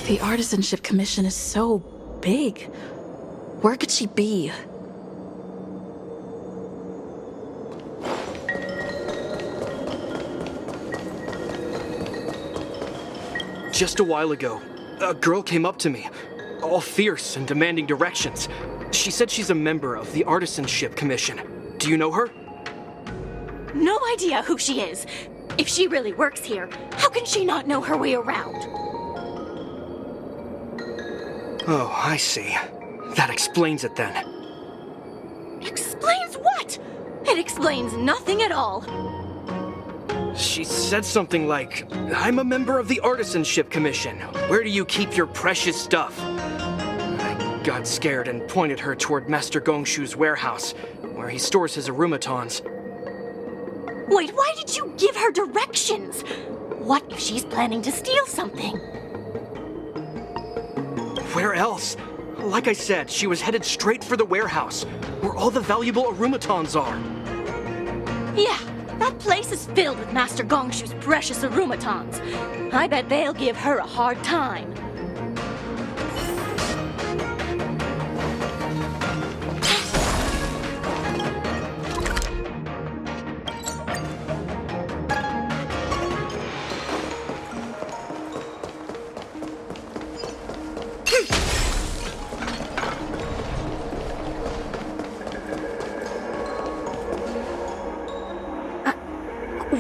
The Artisanship Commission is so big. Where could she be? Just a while ago, a girl came up to me, all fierce and demanding directions. She said she's a member of the Artisanship Commission. Do you know her? No idea who she is. If she really works here, how can she not know her way around? Oh, I see. That explains it then. Explains what? It explains nothing at all. She said something like, "I'm a member of the Artisanship Commission. Where do you keep your precious stuff?" I got scared and pointed her toward Master Gongshu's warehouse, where he stores his arumatons. Wait, why did you give her directions? What if she's planning to steal something? Where else? Like I said, she was headed straight for the warehouse, where all the valuable arumatons are. Yeah, that place is filled with Master Gongshu's precious arumatons. I bet they'll give her a hard time.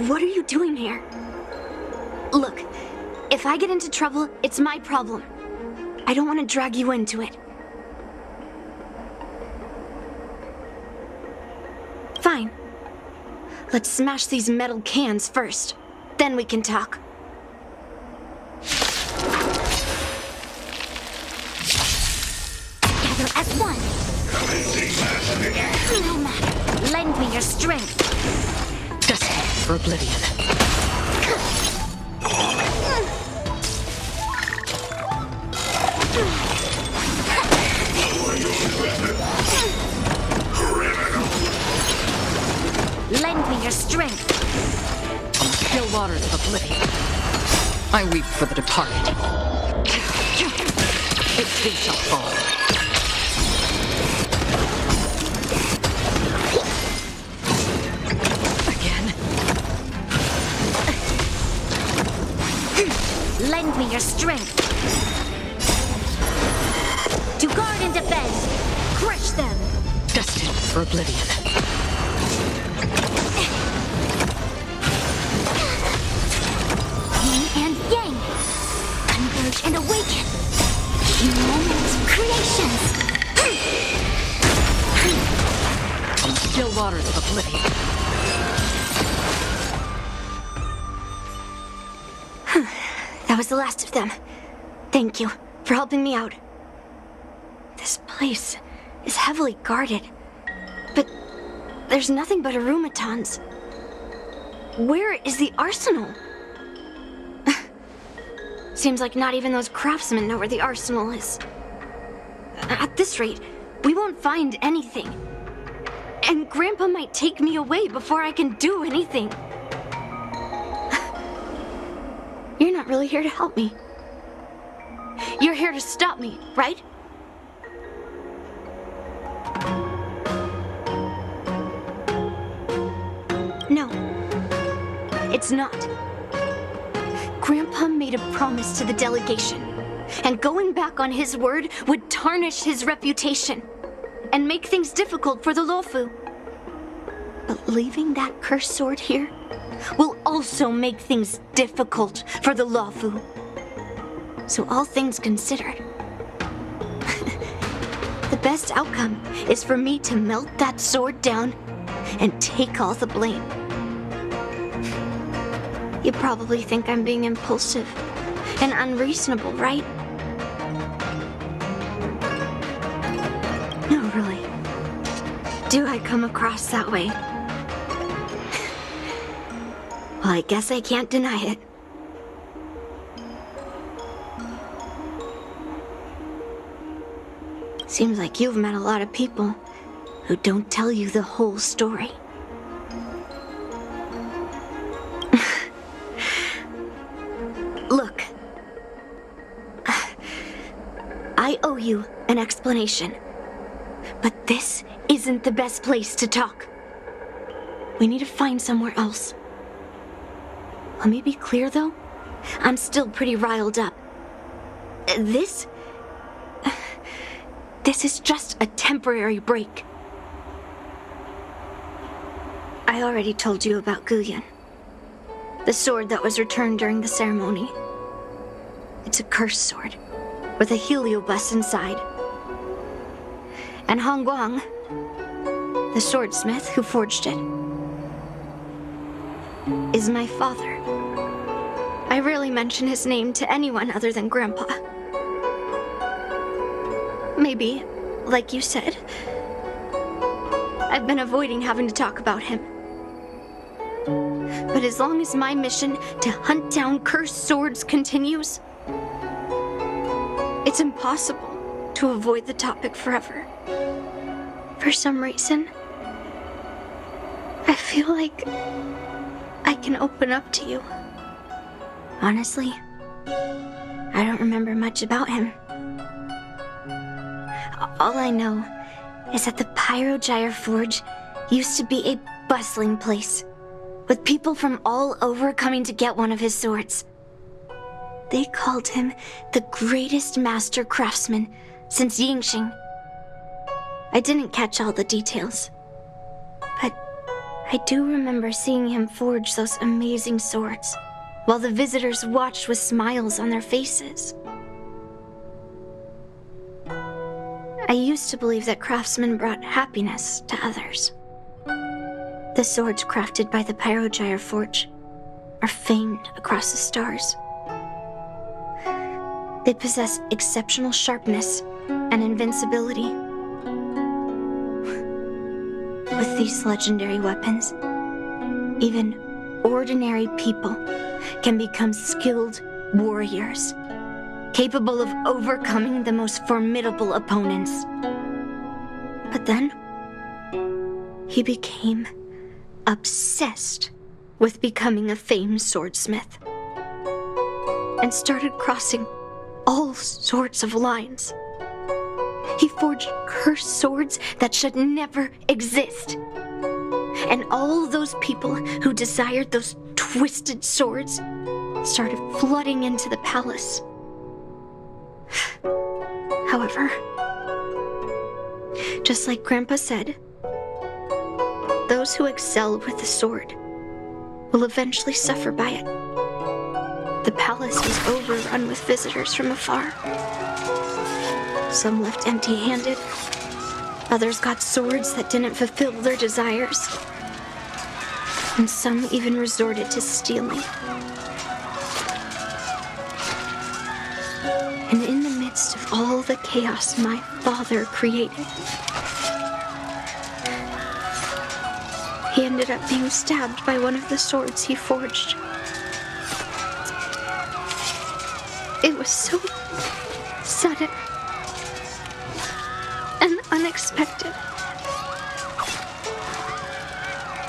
What are you doing here? Look, if I get into trouble, it's my problem. I don't want to drag you into it. Fine. Let's smash these metal cans first. Then we can talk. Together as one. No matter. Lend me your strength. Destined for oblivion. Lend me your strength. On the still waters of oblivion, I weep for the departed. It too shall fall. Lend me your strength. To guard and defend. Crush them. Destined for oblivion. Yin and yang. Converge and awaken. Moment creations. On the still waters of oblivion. That was the last of them. Thank you for helping me out. This place is heavily guarded, but there's nothing but arumatons. Where is the arsenal? Seems like not even those craftsmen know where the arsenal is. At this rate, we won't find anything. And Grandpa might take me away before I can do anything. You're not really here to help me. You're here to stop me, right? No, it's not. Grandpa made a promise to the delegation, and going back on his word would tarnish his reputation and make things difficult for the Luofu. But leaving that cursed sword here will also make things difficult for the Luofu. So all things considered, the best outcome is for me to melt that sword down and take all the blame. You probably think I'm being impulsive and unreasonable, right? No, really. Do I come across that way? Well, I guess I can't deny it. Seems like you've met a lot of people who don't tell you the whole story. Look, I owe you an explanation. But this isn't the best place to talk. We need to find somewhere else. Let me be clear, though. I'm still pretty riled up. This is just a temporary break. I already told you about Guyan, the sword that was returned during the ceremony. It's a cursed sword, with a heliobus inside. And Hongguang, the swordsmith who forged it, is my father. I rarely mention his name to anyone other than Grandpa. Maybe, like you said, I've been avoiding having to talk about him. But as long as my mission to hunt down cursed swords continues, it's impossible to avoid the topic forever. For some reason, I feel like I can open up to you. Honestly, I don't remember much about him. All I know is that the Pyrogyre Forge used to be a bustling place, with people from all over coming to get one of his swords. They called him the greatest master craftsman since Yingxing. I didn't catch all the details, but I do remember seeing him forge those amazing swords, while the visitors watched with smiles on their faces. I used to believe that craftsmen brought happiness to others. The swords crafted by the Pyrogyre Forge are famed across the stars. They possess exceptional sharpness and invincibility. With these legendary weapons, even ordinary people can become skilled warriors, capable of overcoming the most formidable opponents. But then, he became obsessed with becoming a famed swordsmith, and started crossing all sorts of lines. He forged cursed swords that should never exist. And all those people who desired those twisted swords started flooding into the palace. However, just like Grandpa said, those who excel with the sword will eventually suffer by it. The palace was overrun with visitors from afar. Some left empty-handed. Others got swords that didn't fulfill their desires. And some even resorted to stealing. And in the midst of all the chaos my father created, he ended up being stabbed by one of the swords he forged. It was so sudden and unexpected.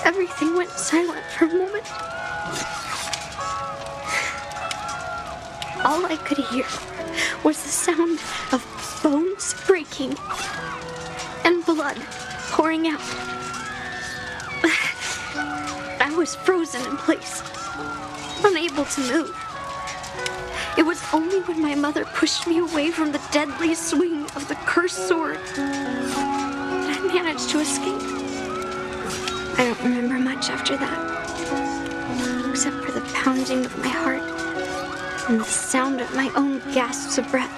Everything went silent for a moment. All I could hear was the sound of bones breaking and blood pouring out. I was frozen in place, unable to move. It was only when my mother pushed me away from the deadly swing of the cursed sword that I managed to escape. I don't remember much after that, except for the pounding of my heart and the sound of my own gasps of breath.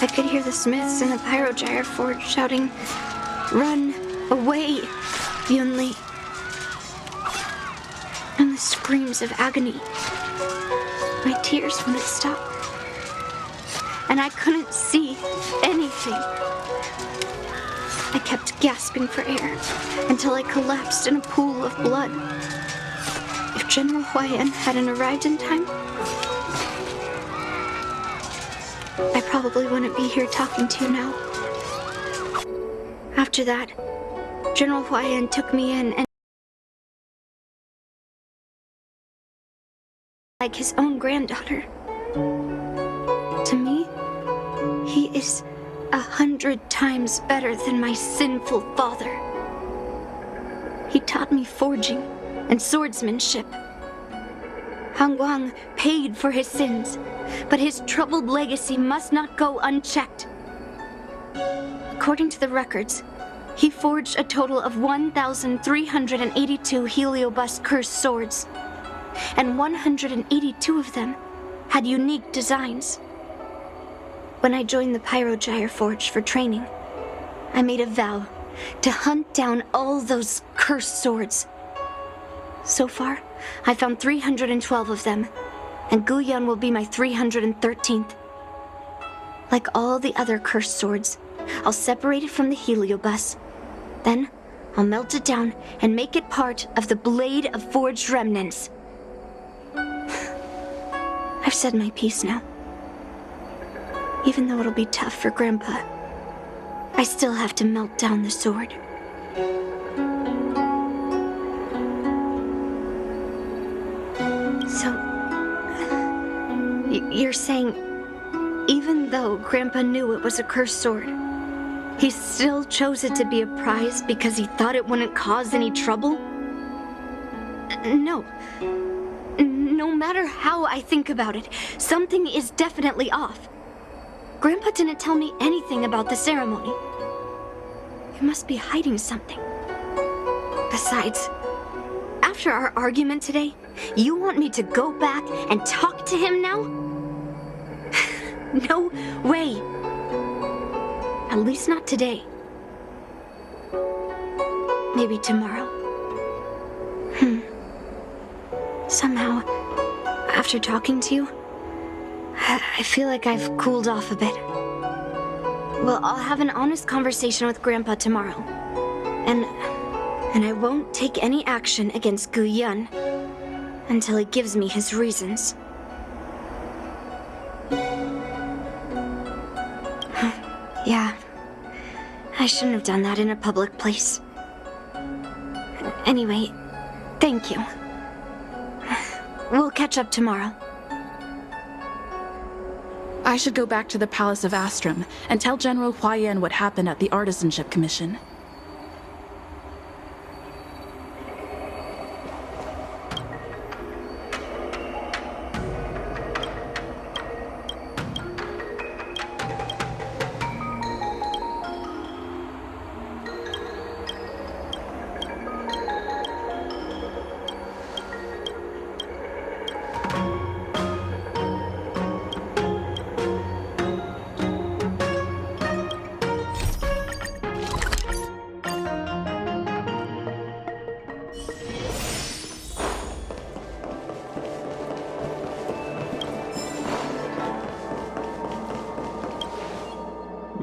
I could hear the smiths in the Pyrogyre Forge shouting, "Run away, Yunli!" And the screams of agony. My tears wouldn't stop, and I couldn't see anything. I kept gasping for air until I collapsed in a pool of blood. If General Huayan hadn't arrived in time, I probably wouldn't be here talking to you now. After that, General Huayan took me in and like his own granddaughter. To me, he is 100 times better than my sinful father. He taught me forging and swordsmanship. Hangguang paid for his sins, but his troubled legacy must not go unchecked. According to the records, he forged a total of 1,382 Heliobus cursed swords, and 182 of them had unique designs. When I joined the Pyrogyre Forge for training, I made a vow to hunt down all those cursed swords. So far, I found 312 of them, and Guyan will be my 313th. Like all the other cursed swords, I'll separate it from the Heliobus. Then, I'll melt it down and make it part of the Blade of Forged Remnants. I've said my piece now. Even though it'll be tough for Grandpa, I still have to melt down the sword. So, you're saying, even though Grandpa knew it was a cursed sword, he still chose it to be a prize because he thought it wouldn't cause any trouble? No. No matter how I think about it, something is definitely off. Grandpa didn't tell me anything about the ceremony. He must be hiding something. Besides, after our argument today, you want me to go back and talk to him now? No way. At least not today. Maybe tomorrow. Somehow, after talking to you, I feel like I've cooled off a bit. Well, I'll have an honest conversation with Grandpa tomorrow. And I won't take any action against Guyan until he gives me his reasons. Yeah, I shouldn't have done that in a public place. Anyway, thank you. We'll catch up tomorrow. I should go back to the Palace of Astrum and tell General Huayan what happened at the Artisanship Commission.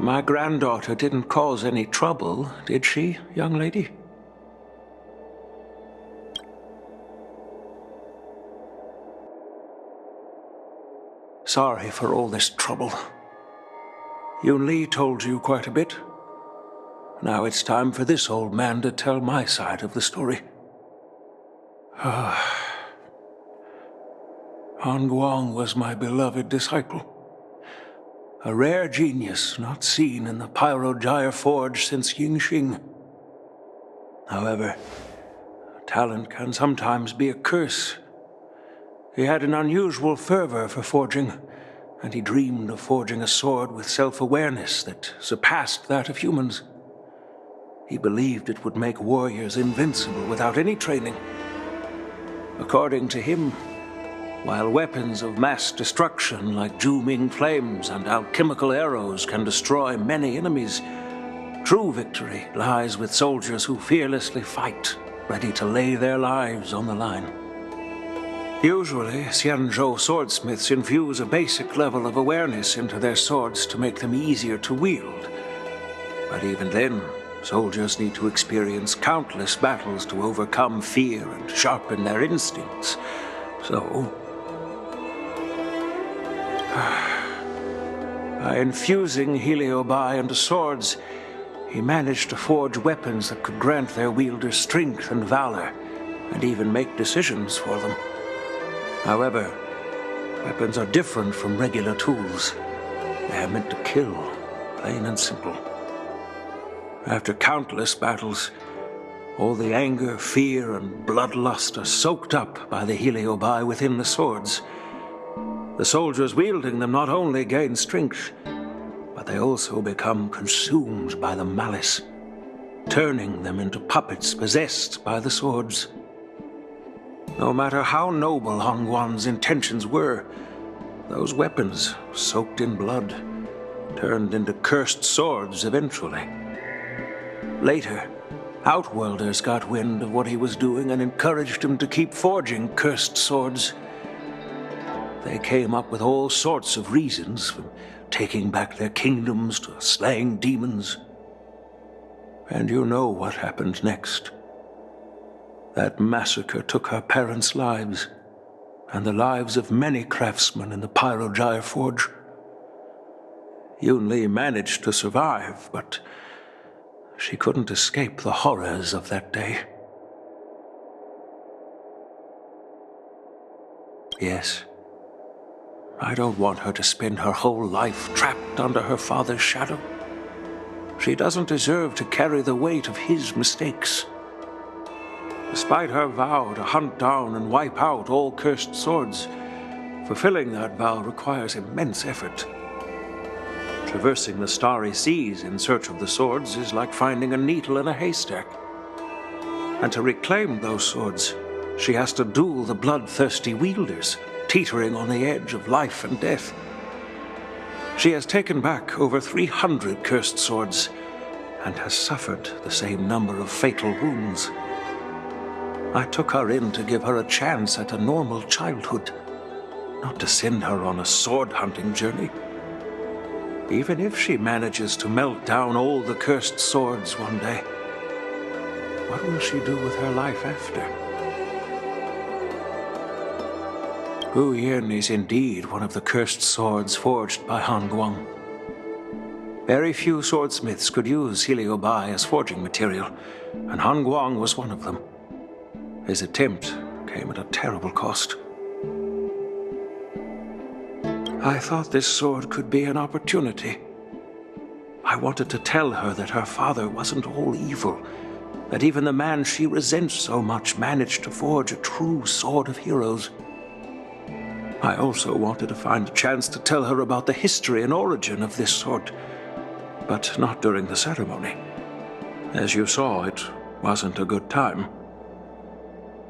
My granddaughter didn't cause any trouble, did she, young lady? Sorry for all this trouble. Yunli told you quite a bit. Now it's time for this old man to tell my side of the story. Hangguang was my beloved disciple. A rare genius not seen in the Pyrogyre Forge since Yingxing. However, talent can sometimes be a curse. He had an unusual fervor for forging, and he dreamed of forging a sword with self-awareness that surpassed that of humans. He believed it would make warriors invincible without any training. According to him, while weapons of mass destruction like Zhu-Ming flames and alchemical arrows can destroy many enemies, true victory lies with soldiers who fearlessly fight, ready to lay their lives on the line. Usually, Xianzhou swordsmiths infuse a basic level of awareness into their swords to make them easier to wield. But even then, soldiers need to experience countless battles to overcome fear and sharpen their instincts. So, by infusing Heliobi into swords, he managed to forge weapons that could grant their wielders strength and valor, and even make decisions for them. However, weapons are different from regular tools. They are meant to kill, plain and simple. After countless battles, all the anger, fear, and bloodlust are soaked up by the heliobi within the swords. The soldiers wielding them not only gain strength, but they also become consumed by the malice, turning them into puppets possessed by the swords. No matter how noble Hongguan's intentions were, those weapons, soaked in blood, turned into cursed swords eventually. Later, Outworlders got wind of what he was doing and encouraged him to keep forging cursed swords. They came up with all sorts of reasons, from taking back their kingdoms to slaying demons. And you know what happened next. That massacre took her parents' lives, and the lives of many craftsmen in the Pyrogyre Forge. Yunli managed to survive, but she couldn't escape the horrors of that day. Yes, I don't want her to spend her whole life trapped under her father's shadow. She doesn't deserve to carry the weight of his mistakes. Despite her vow to hunt down and wipe out all cursed swords, fulfilling that vow requires immense effort. Traversing the starry seas in search of the swords is like finding a needle in a haystack. And to reclaim those swords, she has to duel the bloodthirsty wielders, teetering on the edge of life and death. She has taken back over 300 cursed swords, and has suffered the same number of fatal wounds. I took her in to give her a chance at a normal childhood, not to send her on a sword-hunting journey. Even if she manages to melt down all the cursed swords one day, what will she do with her life after? Gu Yin is indeed one of the cursed swords forged by Hongguang. Very few swordsmiths could use heliobi as forging material, and Hongguang was one of them. His attempt came at a terrible cost. I thought this sword could be an opportunity. I wanted to tell her that her father wasn't all evil, that even the man she resents so much managed to forge a true sword of heroes. I also wanted to find a chance to tell her about the history and origin of this sword, but not during the ceremony. As you saw, it wasn't a good time.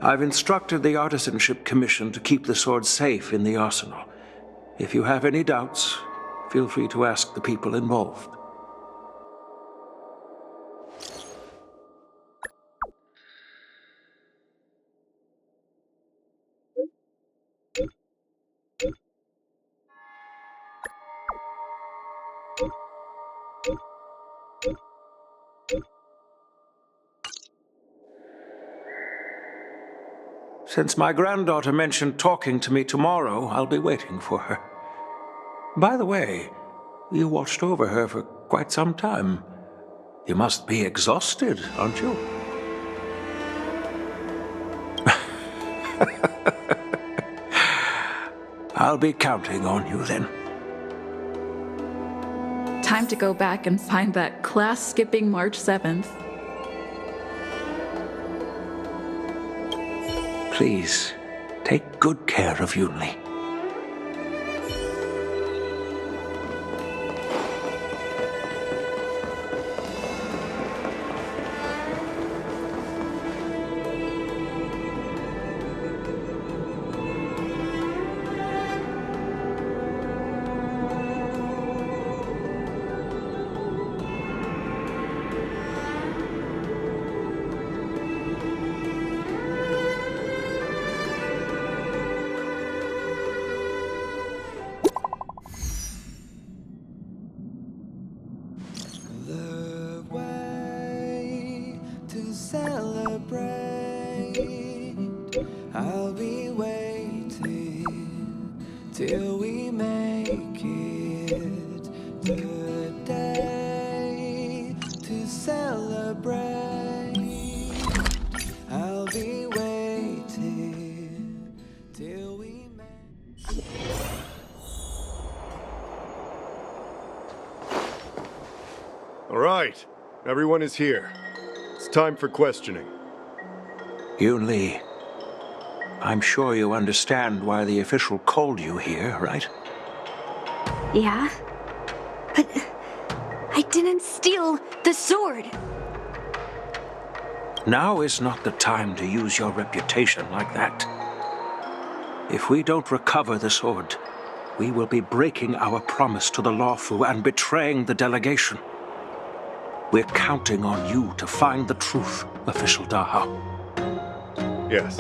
I've instructed the Artisanship Commission to keep the sword safe in the arsenal. If you have any doubts, feel free to ask the people involved. Since my granddaughter mentioned talking to me tomorrow, I'll be waiting for her. By the way, you watched over her for quite some time. You must be exhausted, aren't you? I'll be counting on you then. Time to go back and find that class-skipping March 7th. Please, take good care of Yunli. I'll be waiting till we make it the day to celebrate. I'll be waiting till we make All right, everyone is here. It's time for questioning. Yunli, I'm sure you understand why the official called you here, right? Yeah? But I didn't steal the sword. Now is not the time to use your reputation like that. If we don't recover the sword, we will be breaking our promise to the Lawfu and betraying the delegation. We're counting on you to find the truth, Official Daha. Yes.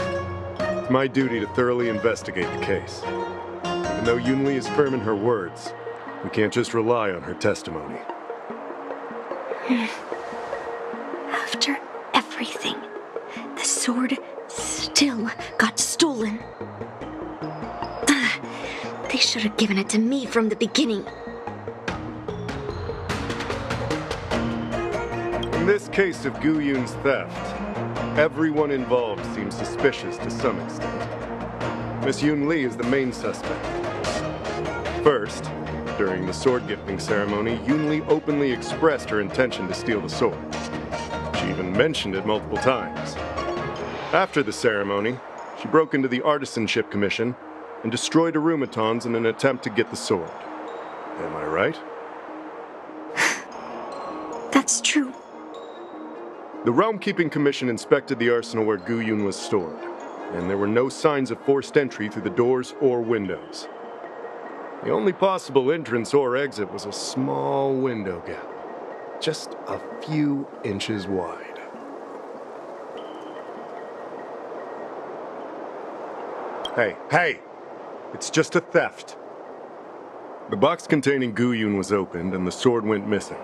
It's my duty to thoroughly investigate the case. Even though Yunli is firm in her words, we can't just rely on her testimony. After everything, the sword still got stolen. They should have given it to me from the beginning. In this case of Gu Yun's theft, everyone involved seems suspicious to some extent. Miss Yunli is the main suspect. First, during the sword-gifting ceremony, Yunli openly expressed her intention to steal the sword. She even mentioned it multiple times. After the ceremony, she broke into the Artisanship Commission and destroyed arumatons in an attempt to get the sword. Am I right? That's true. The Realm-Keeping Commission inspected the arsenal where Gu Yun was stored, and there were no signs of forced entry through the doors or windows. The only possible entrance or exit was a small window gap, just a few inches wide. Hey! It's just a theft. The box containing Gu Yun was opened and the sword went missing,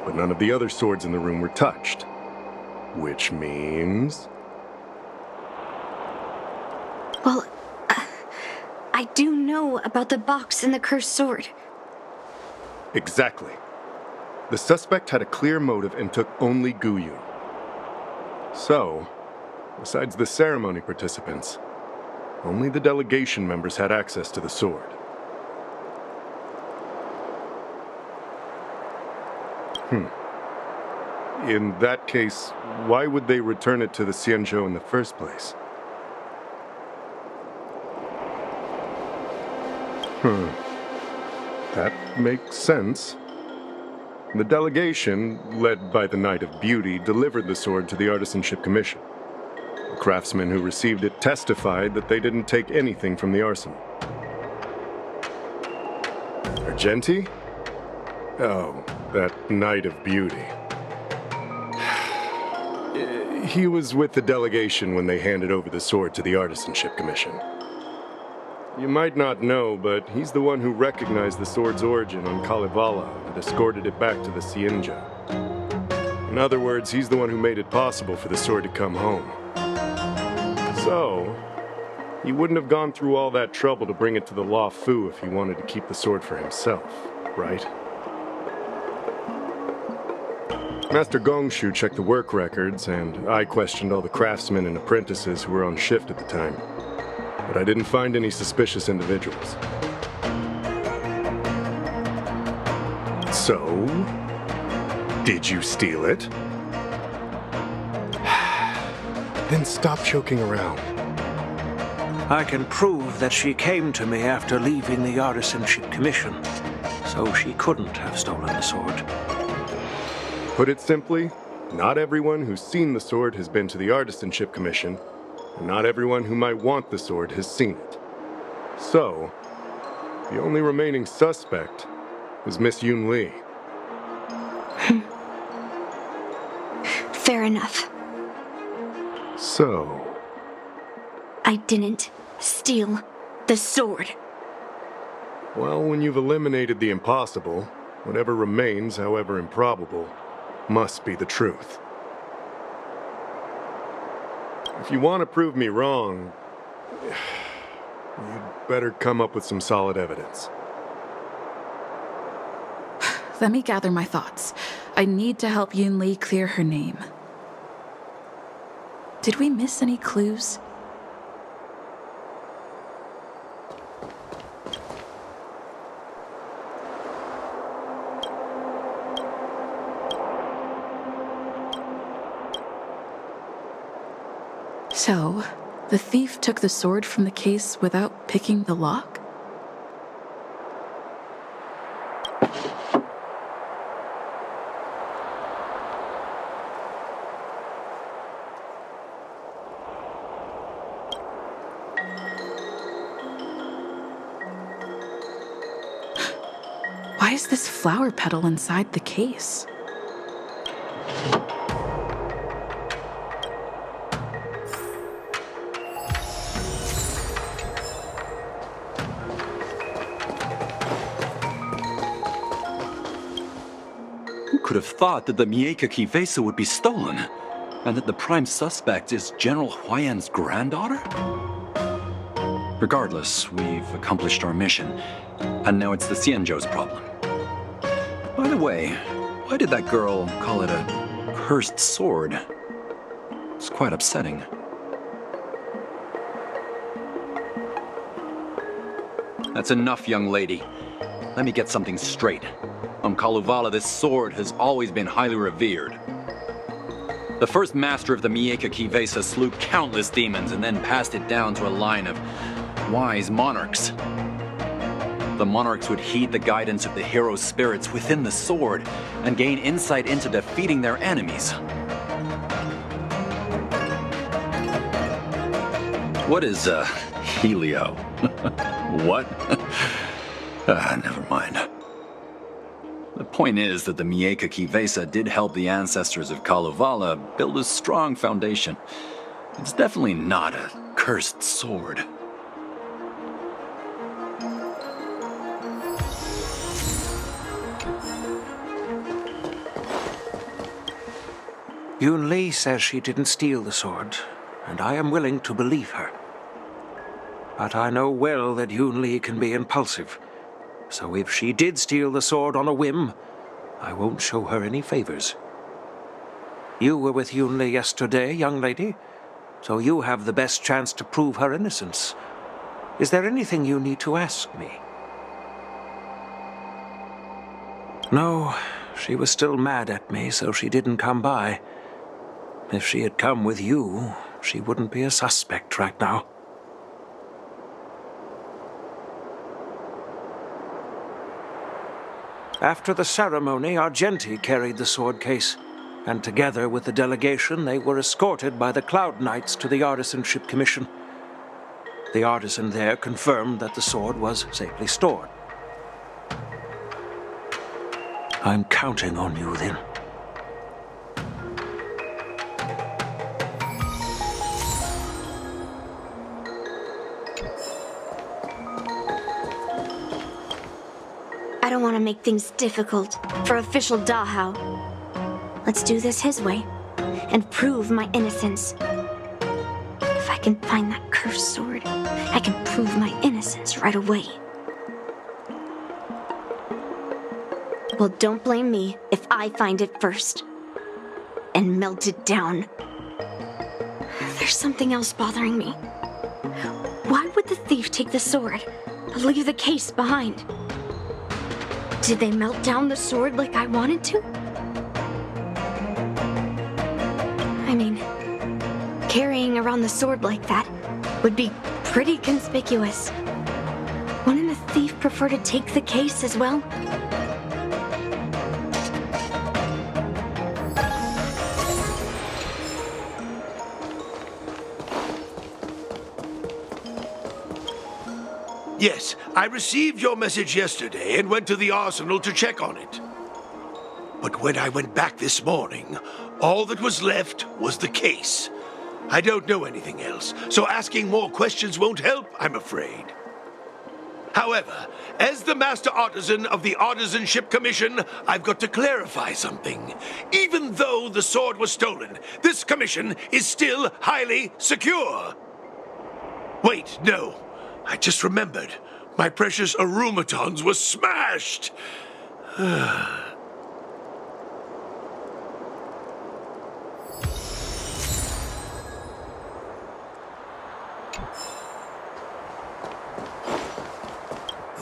but none of the other swords in the room were touched. Which means... Well, I do know about the box and the cursed sword. Exactly. The suspect had a clear motive and took only Gu Yun. So, besides the ceremony participants, only the delegation members had access to the sword. In that case, why would they return it to the Xianzhou in the first place? That makes sense. The delegation, led by the Knight of Beauty, delivered the sword to the Artisanship Commission. The craftsmen who received it testified that they didn't take anything from the arsenal. Argenti? Oh, that Knight of Beauty. He was with the delegation when they handed over the sword to the Artisanship Commission. You might not know, but he's the one who recognized the sword's origin on Kalevala and escorted it back to the Xianzhou. In other words, he's the one who made it possible for the sword to come home. So, he wouldn't have gone through all that trouble to bring it to the Lawfu if he wanted to keep the sword for himself, right? Master Gongshu checked the work records, and I questioned all the craftsmen and apprentices who were on shift at the time. But I didn't find any suspicious individuals. So, did you steal it? Then stop joking around. I can prove that she came to me after leaving the Artisanship Commission, so she couldn't have stolen the sword. Put it simply, not everyone who's seen the sword has been to the Artisanship Commission, and not everyone who might want the sword has seen it. So, the only remaining suspect is Miss Yunli. Fair enough. So, I didn't steal the sword. well, when you've eliminated the impossible, whatever remains, however improbable, must be the truth. If you want to prove me wrong, you'd better come up with some solid evidence. Let me gather my thoughts. I need to help Yunli clear her name. Did we miss any clues? So, the thief took the sword from the case without picking the lock? Why is this flower petal inside the case? Who could have thought that the Miekaki vesa would be stolen, and that the prime suspect is General Huayan's granddaughter? Regardless, we've accomplished our mission, and now it's the Xianzhou's problem. By the way, why did that girl call it a cursed sword? It's quite upsetting. That's enough, young lady. Let me get something straight. On Kalevala, this sword has always been highly revered. The first master of the Miekaki vesa slew countless demons and then passed it down to a line of wise monarchs. The monarchs would heed the guidance of the hero spirits within the sword and gain insight into defeating their enemies. What is, Helio? What? Never mind. The point is that the Miekaki vesa did help the ancestors of Kalevala build a strong foundation. It's definitely not a cursed sword. Yunli says she didn't steal the sword, and I am willing to believe her. But I know well that Yunli can be impulsive, so if she did steal the sword on a whim, I won't show her any favors. You were with Yunli yesterday, young lady, so you have the best chance to prove her innocence. Is there anything you need to ask me? No, she was still mad at me, so she didn't come by. If she had come with you, she wouldn't be a suspect right now. After the ceremony, Argenti carried the sword case, and together with the delegation, they were escorted by the Cloud Knights to the Artisanship Commission. The artisan there confirmed that the sword was safely stored. I'm counting on you, then. I don't want to make things difficult for official Dahao. Let's do this his way and prove my innocence. If I can find that cursed sword, I can prove my innocence right away. Well, don't blame me if I find it first and melt it down. There's something else bothering me. Why would the thief take the sword but leave the case behind? Did they melt down the sword like I wanted to? I mean, carrying around the sword like that would be pretty conspicuous. Wouldn't the thief prefer to take the case as well? Yes, I received your message yesterday and went to the arsenal to check on it. But when I went back this morning, all that was left was the case. I don't know anything else, so asking more questions won't help, I'm afraid. However, as the Master Artisan of the Artisanship Commission, I've got to clarify something. Even though the sword was stolen, this commission is still highly secure. Wait, no. I just remembered. My precious aromatons were smashed!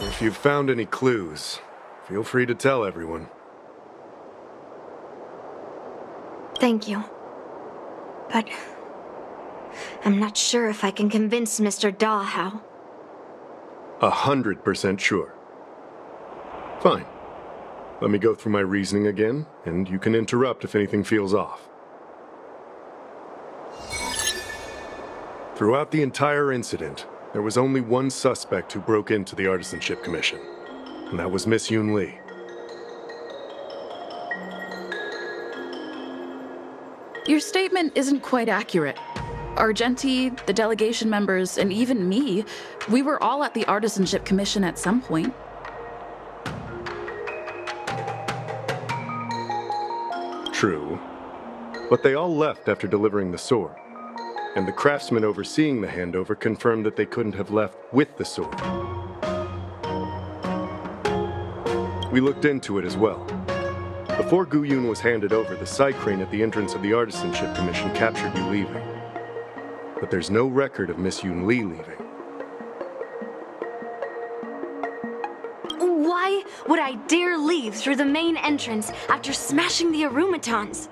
If you've found any clues, feel free to tell everyone. Thank you. But I'm not sure if I can convince Mr. Dahl. 100% sure. Fine. Let me go through my reasoning again, and you can interrupt if anything feels off. Throughout the entire incident, there was only one suspect who broke into the Artisanship Commission, and that was Miss Yunli. Your statement isn't quite accurate. Argenti, the delegation members, and even me, we were all at the Artisanship Commission at some point. True. But they all left after delivering the sword. And the craftsman overseeing the handover confirmed that they couldn't have left with the sword. We looked into it as well. Before Gu Yun was handed over, the side crane at the entrance of the Artisanship Commission captured you leaving. But there's no record of Miss Yunli leaving. Why would I dare leave through the main entrance after smashing the aromatons?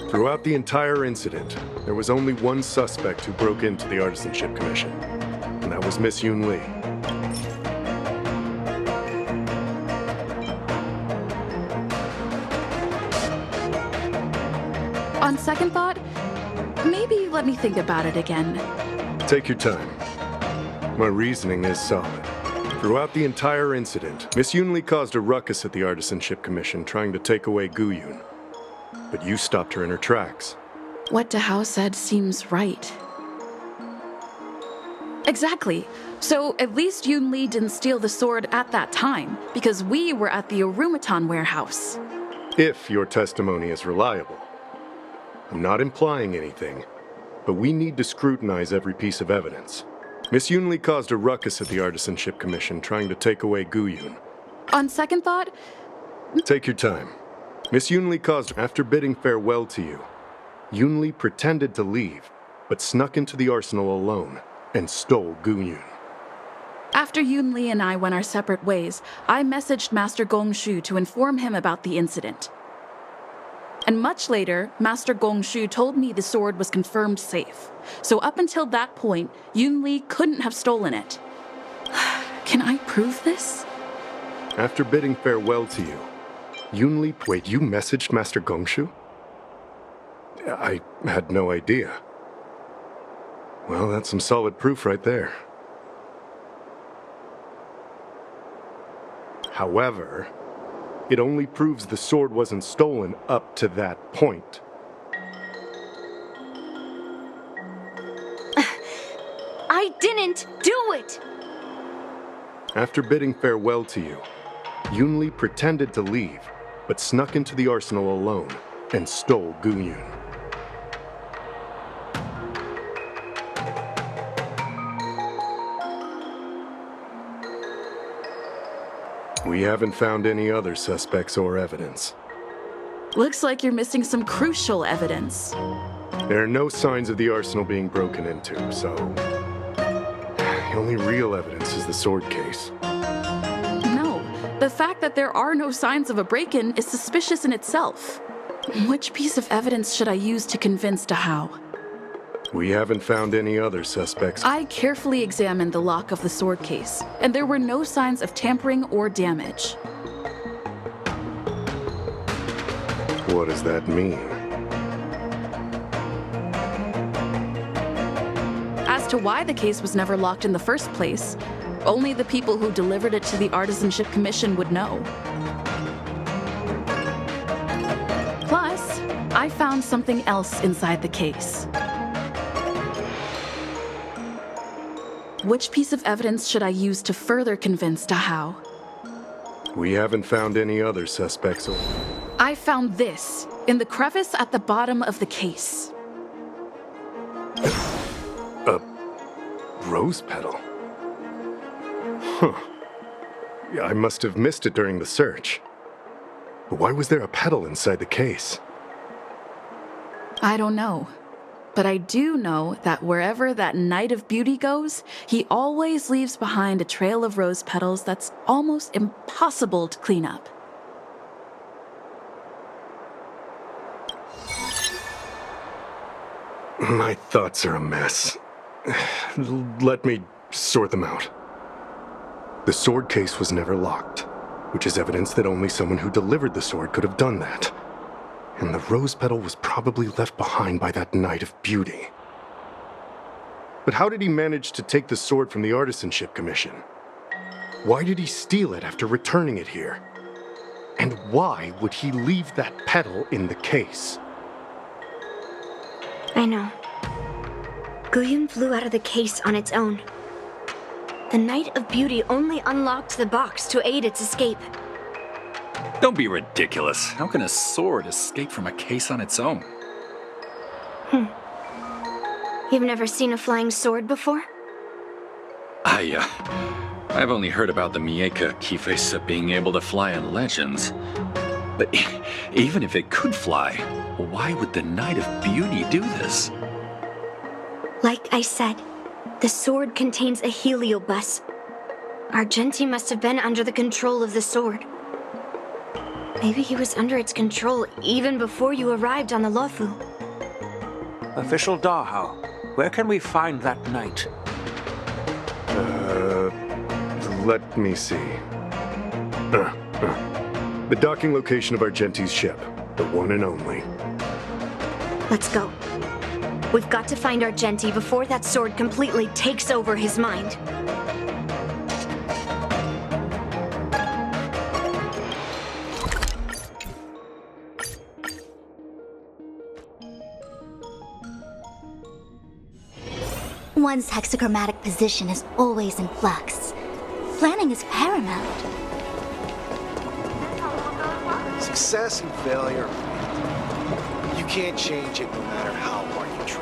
Throughout the entire incident, there was only one suspect who broke into the Artisanship Commission, and that was Miss Yunli. On second thought, maybe let me think about it again. Take your time. My reasoning is solid. Throughout the entire incident, Miss Yunli caused a ruckus at the Artisanship Commission trying to take away Gu Yun. But you stopped her in her tracks. What Dahao said seems right. Exactly. So at least Yunli didn't steal the sword at that time, because we were at the Arumaton warehouse. If your testimony is reliable. I'm not implying anything, but we need to scrutinize every piece of evidence. Miss Yunli caused a ruckus at the Artisanship Commission trying to take away Gu Yun. On second thought, Take your time. Miss Yunli caused, after bidding farewell to you, Yunli pretended to leave, but snuck into the arsenal alone and stole Gu Yun. after Yunli and I went our separate ways, I messaged Master Gongshu to inform him about the incident. And much later, Master Gongshu told me the sword was confirmed safe. So up until that point, Yunli couldn't have stolen it. Can I prove this? After bidding farewell to you, Yunli... Wait, you messaged Master Gongshu? I had no idea. Well, that's some solid proof right there. However, it only proves the sword wasn't stolen up to that point. I didn't do it! After bidding farewell to you, Yunli pretended to leave, but snuck into the arsenal alone and stole Gu Yun. We haven't found any other suspects or evidence. Looks like you're missing some crucial evidence. There are no signs of the arsenal being broken into, so... the only real evidence is the sword case. No, the fact that there are no signs of a break-in is suspicious in itself. Which piece of evidence should I use to convince Dahao? We haven't found any other suspects. I carefully examined the lock of the sword case, and there were no signs of tampering or damage. What does that mean? As to why the case was never locked in the first place, only the people who delivered it to the Artisanship Commission would know. Plus, I found something else inside the case. Which piece of evidence should I use to further convince Dahao? We haven't found any other suspects or... I found this in the crevice at the bottom of the case. A rose petal? Huh. Yeah, I must have missed it during the search. But why was there a petal inside the case? I don't know. But I do know that wherever that Knight of Beauty goes, he always leaves behind a trail of rose petals that's almost impossible to clean up. My thoughts are a mess. Let me sort them out. The sword case was never locked, which is evidence that only someone who delivered the sword could have done that. And the rose petal was probably left behind by that Knight of Beauty. But how did he manage to take the sword from the Artisanship Commission? Why did he steal it after returning it here? And why would he leave that petal in the case? I know. Guyun flew out of the case on its own. The Knight of Beauty only unlocked the box to aid its escape. Don't be ridiculous. How can a sword escape from a case on its own? You've never seen a flying sword before? I've only heard about the Mieka Kifesa being able to fly in legends. But even if it could fly, why would the Knight of Beauty do this? Like I said, the sword contains a heliobus. Argenti must have been under the control of the sword. Maybe he was under its control even before you arrived on the Lofu. Official Dahao, where can we find that knight? Let me see. The docking location of Argenti's ship. The one and only. Let's go. We've got to find Argenti before that sword completely takes over his mind. One's hexachromatic position is always in flux. Planning is paramount. Success and failure, you can't change it no matter how hard you try.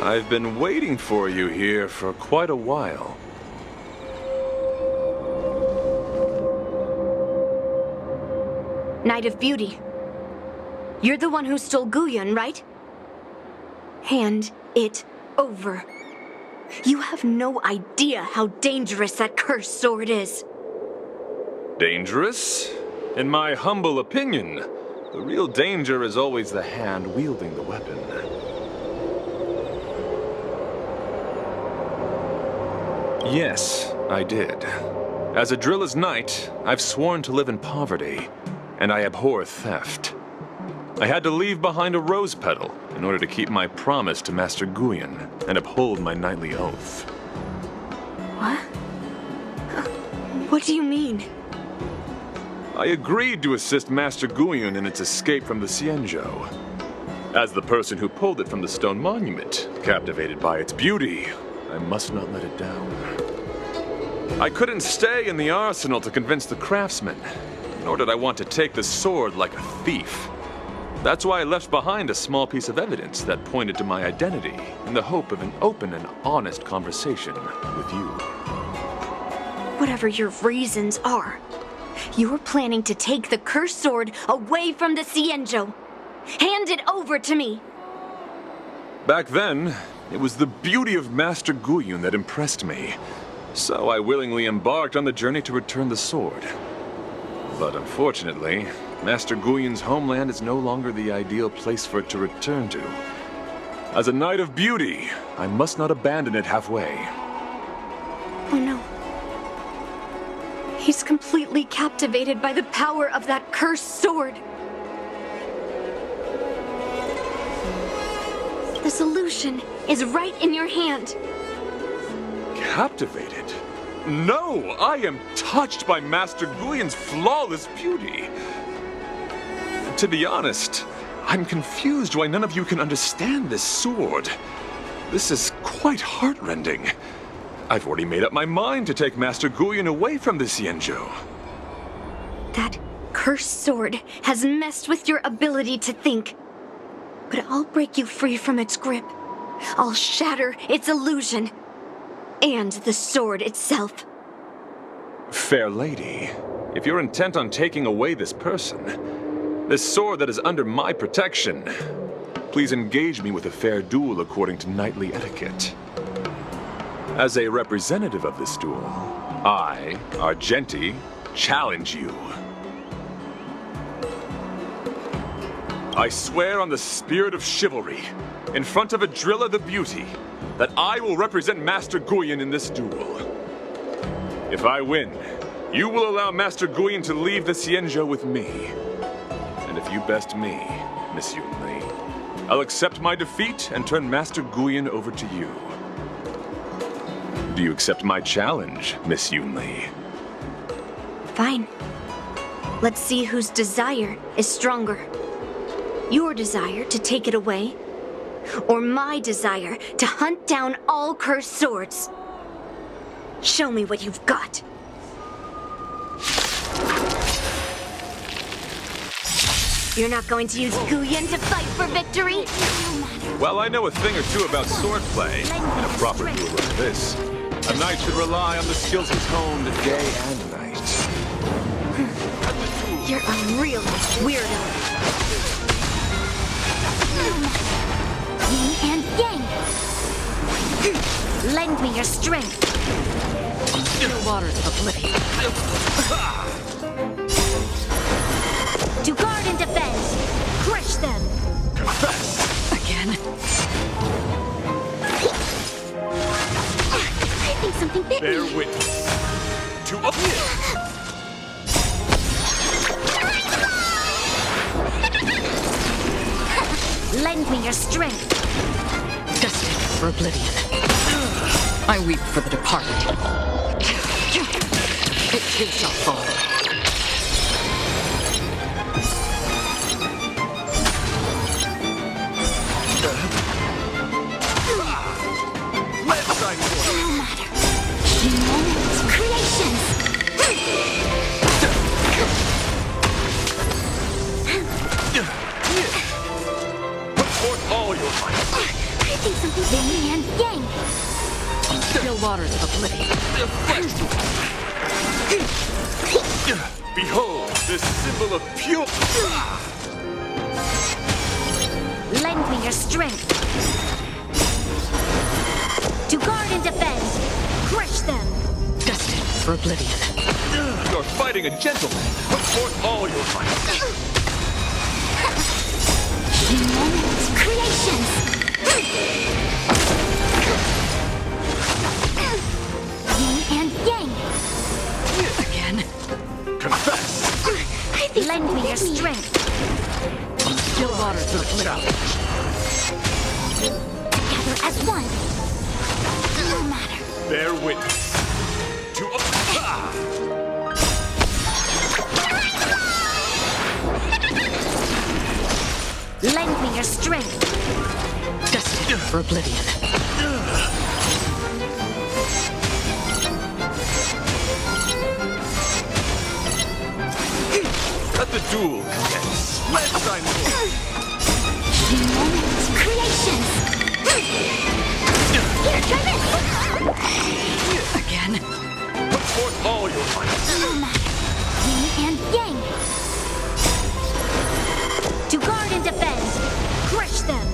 I've been waiting for you here for quite a while. Knight of Beauty. You're the one who stole Guyun, right? Hand it over. You have no idea how dangerous that cursed sword is. Dangerous? In my humble opinion, the real danger is always the hand wielding the weapon. Yes, I did. As a Drilla's knight, I've sworn to live in poverty, and I abhor theft. I had to leave behind a rose petal in order to keep my promise to Master Guyun and uphold my knightly oath. What? What do you mean? I agreed to assist Master Guyun in its escape from the Xianzhou. As the person who pulled it from the stone monument, captivated by its beauty, I must not let it down. I couldn't stay in the arsenal to convince the craftsmen, nor did I want to take the sword like a thief. That's why I left behind a small piece of evidence that pointed to my identity in the hope of an open and honest conversation with you. Whatever your reasons are, you're planning to take the cursed sword away from the Xianzhou. Hand it over to me! Back then, it was the beauty of Master Guyun that impressed me, so I willingly embarked on the journey to return the sword. But unfortunately, Master Guyun's homeland is no longer the ideal place for it to return to. As a Knight of Beauty, I must not abandon it halfway. Oh no. He's completely captivated by the power of that cursed sword. The solution is right in your hand. Captivated? No! I am touched by Master Guyun's flawless beauty. To be honest, I'm confused why none of you can understand this sword. This is quite heartrending. I've already made up my mind to take Master Guyun away from the Xianzhou. That cursed sword has messed with your ability to think. But I'll break you free from its grip. I'll shatter its illusion. And the sword itself. Fair lady, if you're intent on taking away this person, this sword that is under my protection, please engage me with a fair duel according to knightly etiquette. As a representative of this duel, I, Argenti, challenge you. I swear on the spirit of chivalry, in front of Adrilla the Beauty, that I will represent Master Guyon in this duel. If I win, you will allow Master Guyon to leave the Xianzhou with me. And if you best me, Miss Yunli, I'll accept my defeat and turn Master Guyon over to you. Do you accept my challenge, Miss Yunli? Fine. Let's see whose desire is stronger. Your desire to take it away, or my desire to hunt down all cursed swords. Show me what you've got. You're not going to use Guyon to fight for victory? Well, I know a thing or two about swordplay. In a proper duel like this, a knight should rely on the skills he's honed day and night. You're a real weirdo. Yin and yang. Lend me your strength. Still waters of oblivion. To guard and defend. Crush them. Again? I think something bit Bear me. witness to uplift. Lend me your strength. Destined for oblivion. I weep for the departed. It too shall fall. No matter. Humans, creations. Put forth all your might. I think something yin and yang. Still waters of oblivion. Behold, this symbol of pure. Lend me your strength. To guard and defend. Crush them. Destined for oblivion. You're fighting a gentleman. Put forth all your might. Humans, creations. Yin and yang. Again? Confess. Lend me your strength. Still waters of oblivion. Together as one. No matter. Bear witness to Lend me your strength. Destined for oblivion. Let the duel commence. Let's sign Humans, creations. Here, try this. Again? Put forth all your might. No matter. Yin and yang. To guard and defend. Crush them.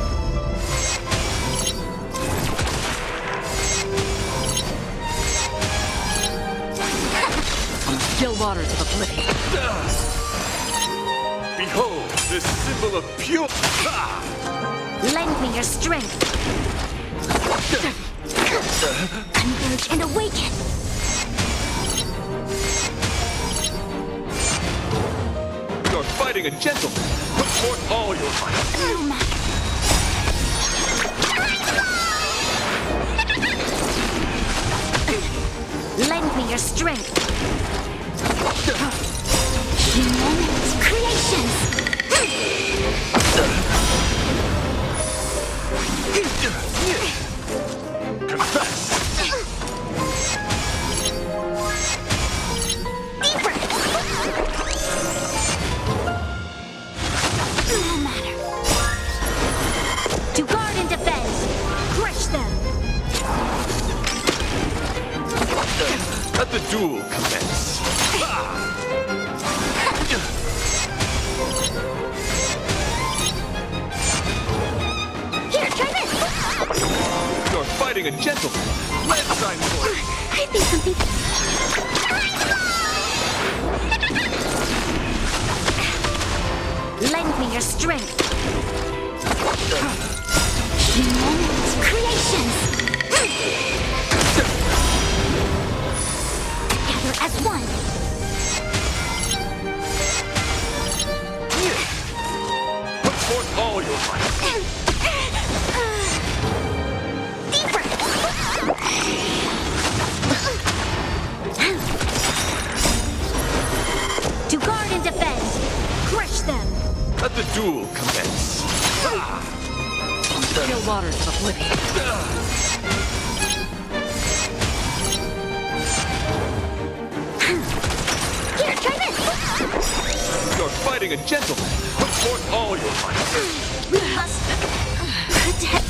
Still waters of oblivion. Behold, this symbol of pure. Lend me your strength. Converge and awaken. You're fighting a gentleman. Put forth all your might. No matter. Lend me your strength. Humans, creations. Confess. Deeper. No matter. To guard and defend. Crush them. gentleman. Let's sign for it. I think something... Lend me your strength. Humans, creations! Together as one! Put forth all your might. Deeper! To guard and defend. Crush them. Let the duel commence. Still waters of oblivion. Here, try this! You're fighting a gentleman. Put forth all your might. We must protect...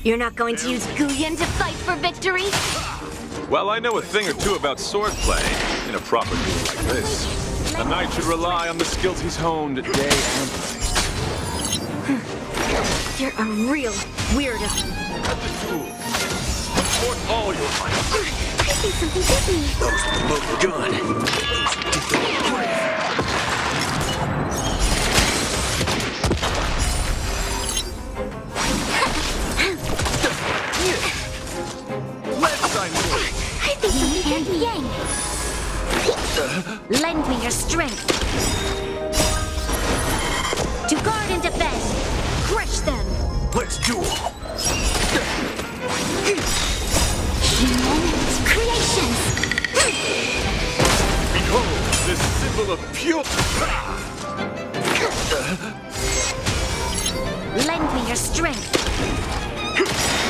You're not going to use Guyan to fight for victory? Well, I know a thing or two about swordplay in a proper duel like this. A knight should rely on the skills he's honed day and night. You're a real weirdo. Let the duel commence. Put forth all your might. I think something hit me. Those that look good. Those who did the brave. Let's sign for it. I think something hit me. Yang. Lend me your strength. To guard and defend. Crush them. Let's duel. Humans, creations! Behold, this symbol of pure... Lend me your strength.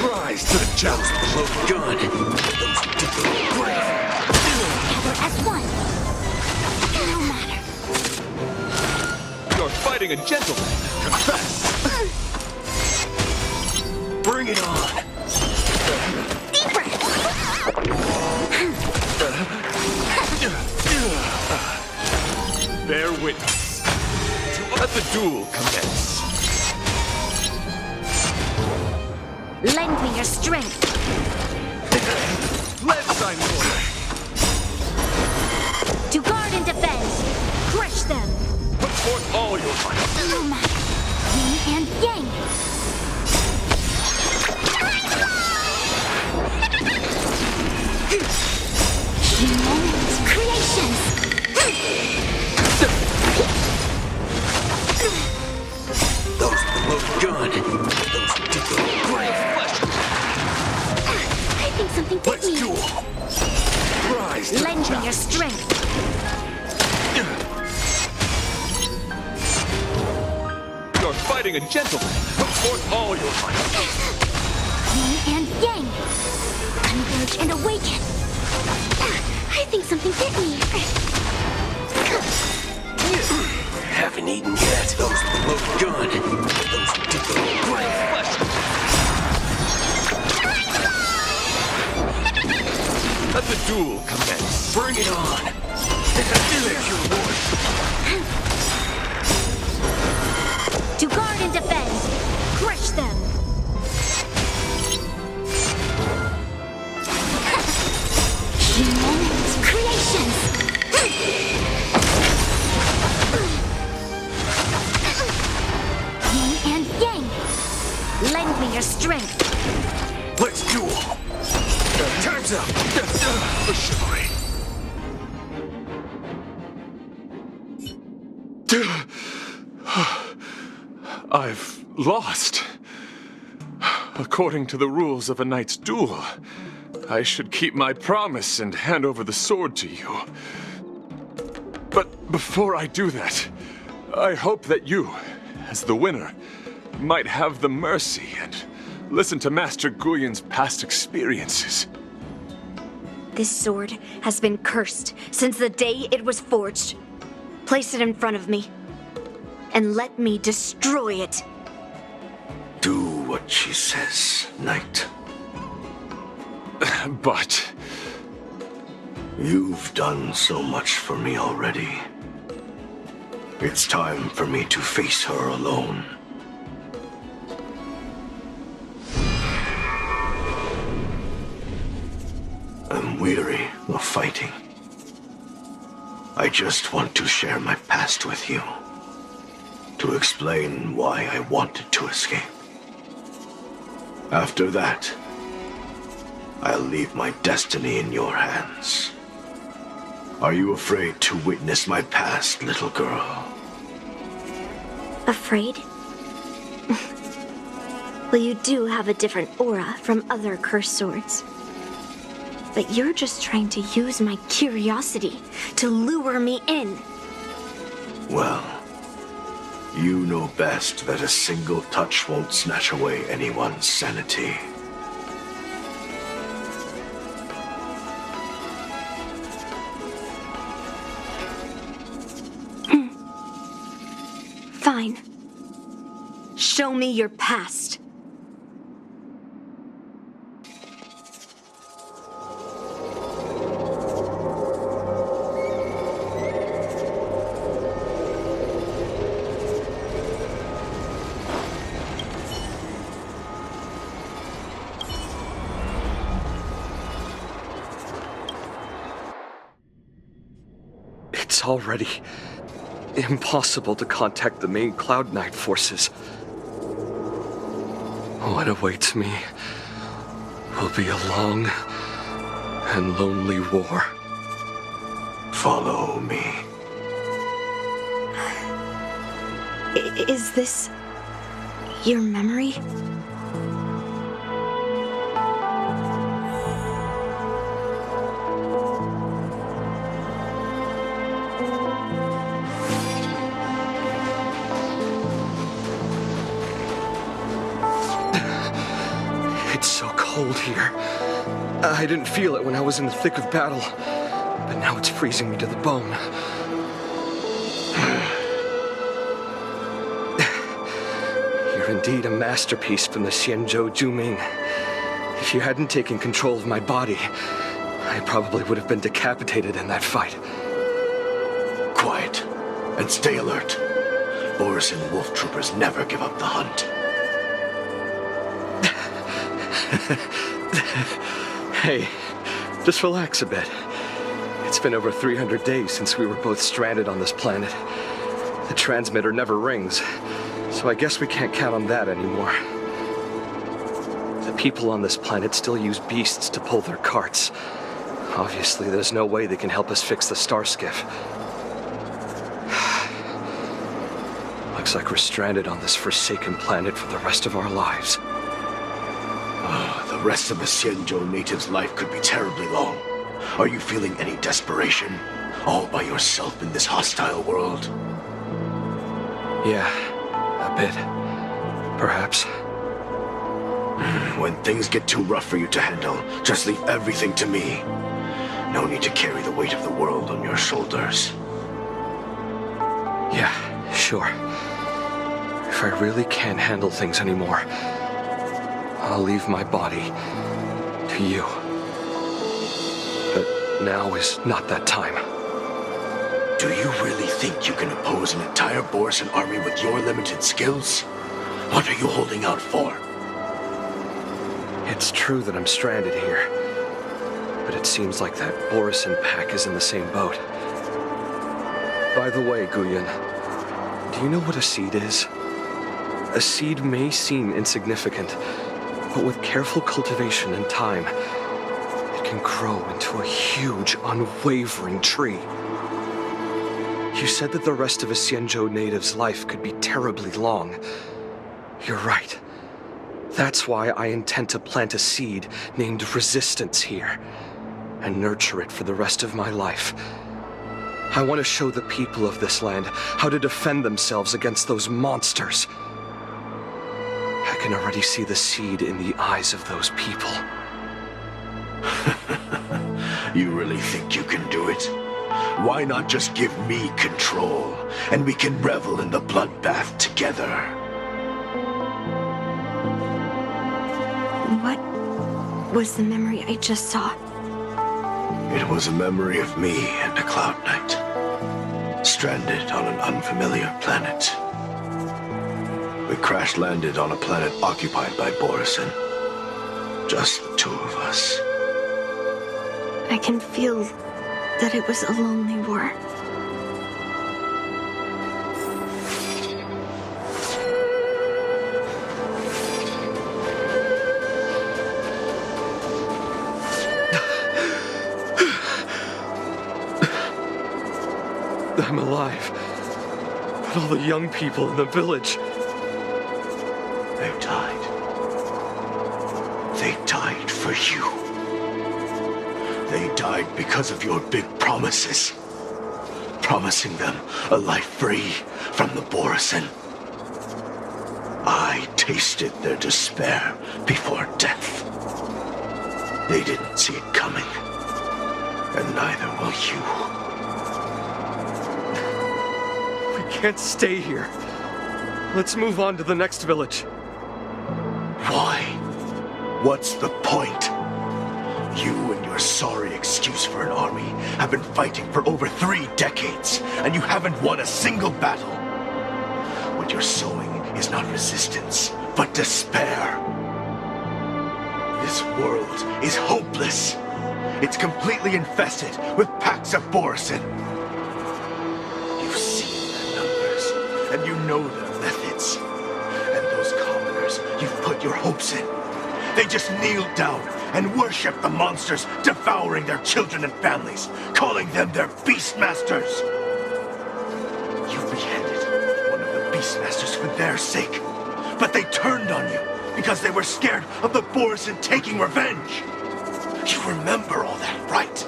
Rise to the challenge. Look good. Those who did the brave. Together as one! No matter. You're fighting a gentleman. Confess. Bring it on. Deeper! Bear witness. Let the duel commence. Lend me your strength. Let's sign for it. To guard and defend. Crush them. Put forth all your might. No matter. Yin and yang! Humans, creations! Those that look good. Those who did the brave. I think something hit Let's me. duel. Rise to the Lend me your challenge. strength. You're fighting a gentleman. Put forth all your might. Yin and yang! Converge and awaken! I think something hit me. Haven't eaten yet. Those that look good. Those who did the brave. Let the duel commence. Bring it on. There's your reward. To guard and defend. Crush them. Humans, creations! Yin and yang! Lend me your strength. Let's duel. Time's up. For chivalry. I've lost. According to the rules of a knight's duel, I should keep my promise and hand over the sword to you. Before I do that, I hope that you, as the winner, might have the mercy and listen to Master Guyun's past experiences. This sword has been cursed since the day it was forged. Place it in front of me, and let me destroy it. Do what she says, Knight. But... You've done so much for me already. It's time for me to face her alone. I'm weary of fighting. I just want to share my past with you. To explain why I wanted to escape. After that, I'll leave my destiny in your hands. Are you afraid to witness my past, little girl? Afraid? Well, you do have a different aura from other cursed swords. But you're just trying to use my curiosity to lure me in. Well, you know best that a single touch won't snatch away anyone's sanity. Fine. Show me your past. It's already impossible to contact the main Cloud Knight forces. What awaits me will be a long and lonely war. Follow me. Is this your memory? It's so cold here. I didn't feel it when I was in the thick of battle, but now it's freezing me to the bone. You're indeed a masterpiece from the Xianzhou Juming. If you hadn't taken control of my body, I probably would have been decapitated in that fight. Quiet, and stay alert. Boris and Wolf Troopers never give up the hunt. Hey, just relax a bit. It's been over 300 days since we were both stranded on this planet. The transmitter never rings, so I guess we can't count on that anymore. The people on this planet still use beasts to pull their carts. Obviously, there's no way they can help us fix the star skiff. Looks like we're stranded on this forsaken planet for the rest of our lives. The rest of the Xianzhou native's life could be terribly long. Are you feeling any desperation? All by yourself in this hostile world? Yeah, a bit. Perhaps. When things get too rough for you to handle, just leave everything to me. No need to carry the weight of the world on your shoulders. Yeah, sure. If I really can't handle things anymore, I'll leave my body to you. But now is not that time. Do you really think you can oppose an entire Borisan army with your limited skills? What are you holding out for? It's true that I'm stranded here, but it seems like that Borisan pack is in the same boat. By the way, Guyun, do you know what a seed is? A seed may seem insignificant, but with careful cultivation and time, it can grow into a huge, unwavering tree. You said that the rest of a Xianzhou native's life could be terribly long. You're right. That's why I intend to plant a seed named Resistance here, and nurture it for the rest of my life. I want to show the people of this land how to defend themselves against those monsters. I can already see the seed in the eyes of those people. You really think you can do it? Why not just give me control, and we can revel in the bloodbath together? What was the memory I just saw? It was a memory of me and a Cloud Knight, stranded on an unfamiliar planet. We crash-landed on a planet occupied by Borison. Just the two of us. I can feel that it was a lonely war. I'm alive. But all the young people in the village... They died. They died for you. They died because of your big promises. Promising them a life free from the Borison. I tasted their despair before death. They didn't see it coming. And neither will you. We can't stay here. Let's move on to the next village. Why? What's the point? You and your sorry excuse for an army have been fighting for over 3 decades, and you haven't won a single battle. What you're sowing is not resistance, but despair. This world is hopeless. It's completely infested with packs of Borison. You've seen their numbers, and you know their methods. And those commoners you've put your hopes in, they just kneel down and worship the monsters devouring their children and families, calling them their Beastmasters. You beheaded one of the Beastmasters for their sake, but they turned on you because they were scared of the Borison taking revenge. You remember all that, right?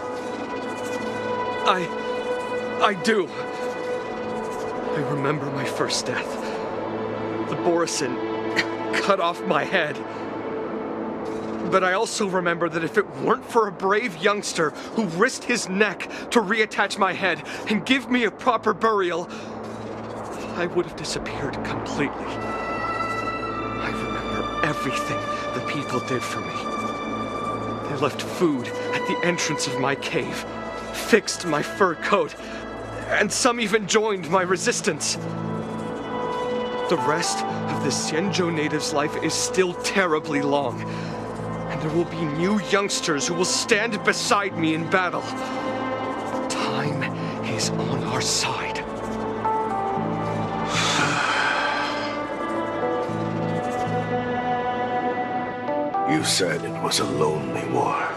I do. I remember my first death. The Borison cut off my head. But I also remember that if it weren't for a brave youngster who risked his neck to reattach my head and give me a proper burial, I would have disappeared completely. I remember everything the people did for me. They left food at the entrance of my cave, fixed my fur coat, and some even joined my resistance. The rest of the Xianzhou natives' life is still terribly long. And there will be new youngsters who will stand beside me in battle. Time is on our side. You said it was a lonely war.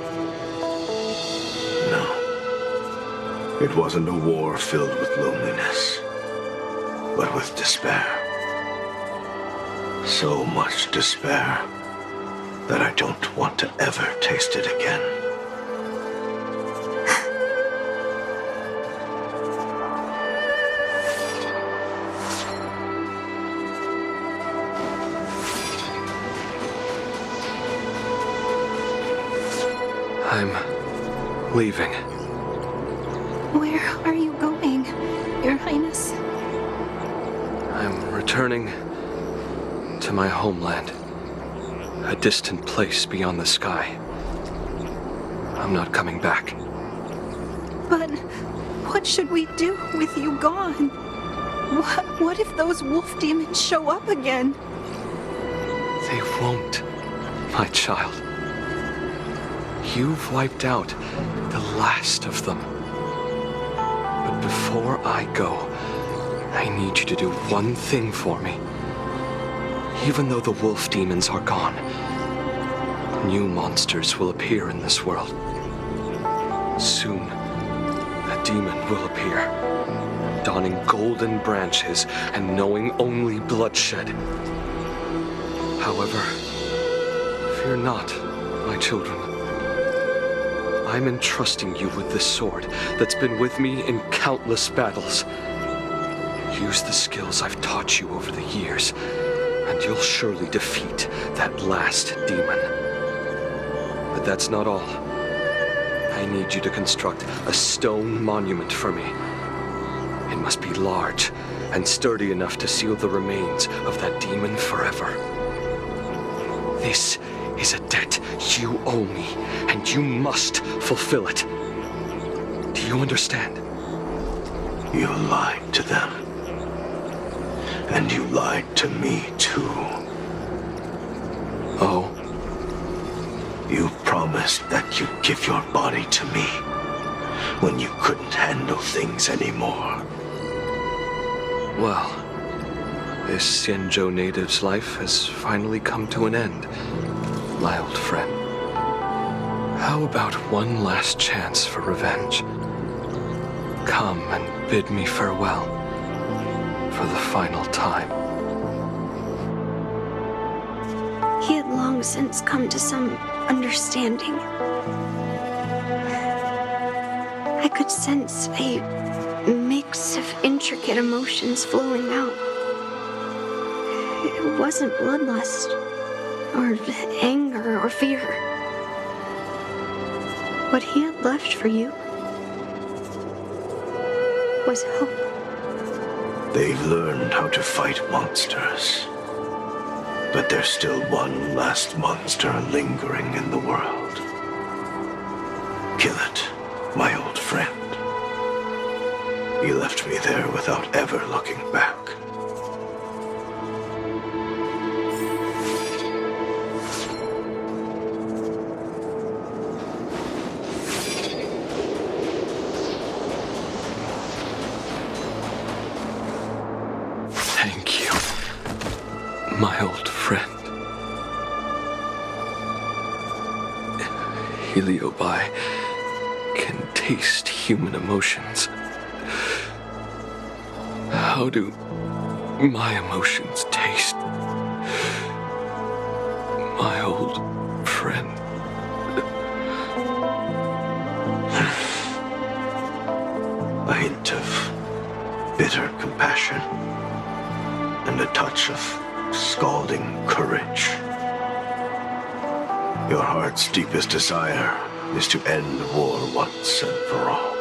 No. It wasn't a war filled with loneliness, but with despair. So much despair that I don't want to ever taste it again. I'm leaving. Where are you going, Your Highness? I'm returning to my homeland. A distant place beyond the sky. I'm not coming back. But what should we do with you gone? What if those wolf demons show up again? They won't, my child. You've wiped out the last of them. But before I go, I need you to do one thing for me. Even though the wolf demons are gone, new monsters will appear in this world. Soon, a demon will appear, donning golden branches and knowing only bloodshed. However, fear not, my children. I'm entrusting you with this sword that's been with me in countless battles. Use the skills I've taught you over the years, and you'll surely defeat that last demon. But that's not all. I need you to construct a stone monument for me. It must be large and sturdy enough to seal the remains of that demon forever. This is a debt you owe me, and you must fulfill it. Do you understand? You lied to them. And you lied to me, too. Oh? You promised that you'd give your body to me when you couldn't handle things anymore. Well, this Xianzhou native's life has finally come to an end, my old friend. How about one last chance for revenge? Come and bid me farewell for the final time. He had long since come to some understanding. I could sense a mix of intricate emotions flowing out. It wasn't bloodlust, or anger, or fear. What he had left for you was hope. They've learned how to fight monsters. But there's still one last monster lingering in the world. Kill it, my old friend. He left me there without ever looking back. Thank you, my old friend. Heliobi can taste human emotions. How do my emotions taste? My old friend. A hint of bitter compassion and a touch of scalding courage. Your heart's deepest desire is to end war once and for all.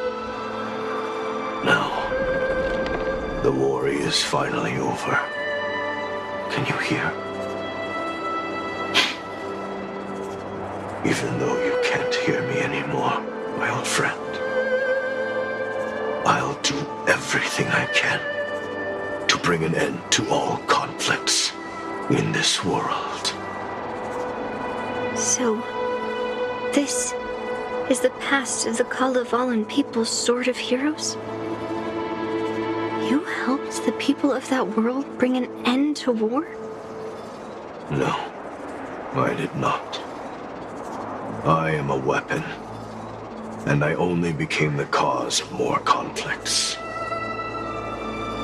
Now, the war is finally over. Can you hear? Even though you can't hear me anymore, my old friend, I'll do everything I can to bring an end to all conflicts in this world. So, this is the past of the Kalevalan people's Sword of Heroes? You helped the people of that world bring an end to war? No, I did not. I am a weapon, and I only became the cause of more conflicts.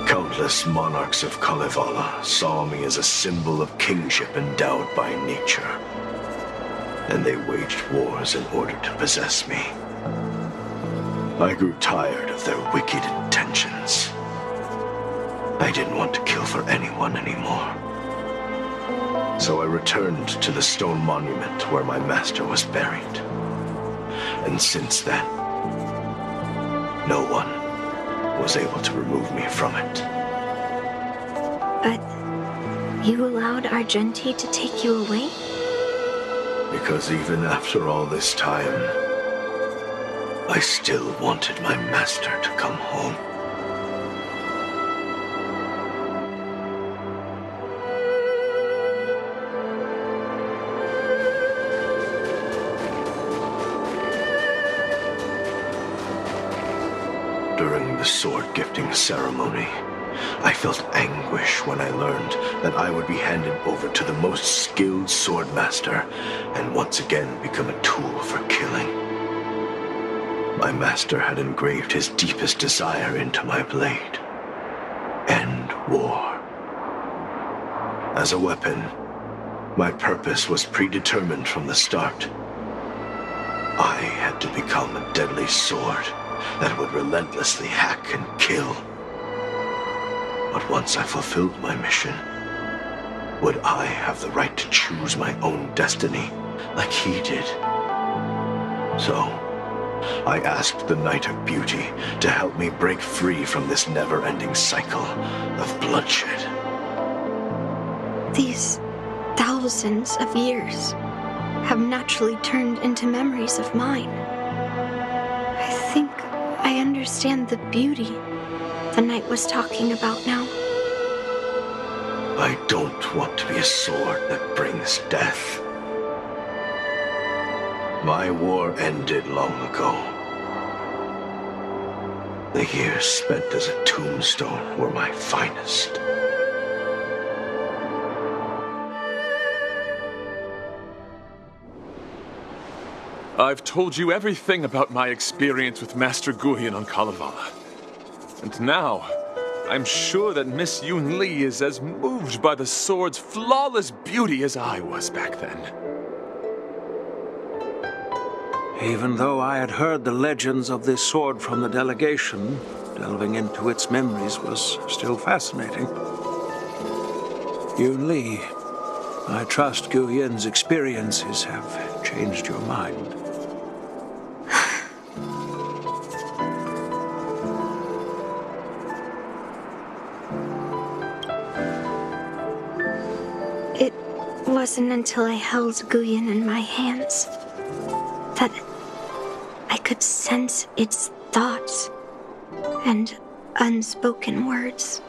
Countless monarchs of Kalevala saw me as a symbol of kingship endowed by nature, and they waged wars in order to possess me. I grew tired of their wicked intentions. I didn't want to kill for anyone anymore. So I returned to the stone monument where my master was buried. And since then, no one was able to remove me from it. But you allowed Argenti to take you away? Because even after all this time, I still wanted my master to come home. During the sword-gifting ceremony, I felt anguish when I learned that I would be handed over to the most skilled swordmaster and once again become a tool for killing. My master had engraved his deepest desire into my blade. End war. As a weapon, my purpose was predetermined from the start. I had to become a deadly sword that would relentlessly hack and kill. But once I fulfilled my mission, would I have the right to choose my own destiny like he did? So, I asked the Knight of Beauty to help me break free from this never-ending cycle of bloodshed. These thousands of years have naturally turned into memories of mine. I think I understand the beauty the knight was talking about now. I don't want to be a sword that brings death. My war ended long ago. The years spent as a tombstone were my finest. I've told you everything about my experience with Master Guyon on Kalevala. And now, I'm sure that Miss Yunli is as moved by the sword's flawless beauty as I was back then. Even though I had heard the legends of this sword from the delegation, delving into its memories was still fascinating. Yunli, I trust Guyon's experiences have changed your mind. It wasn't until I held Guyon in my hands that I could sense its thoughts and unspoken words.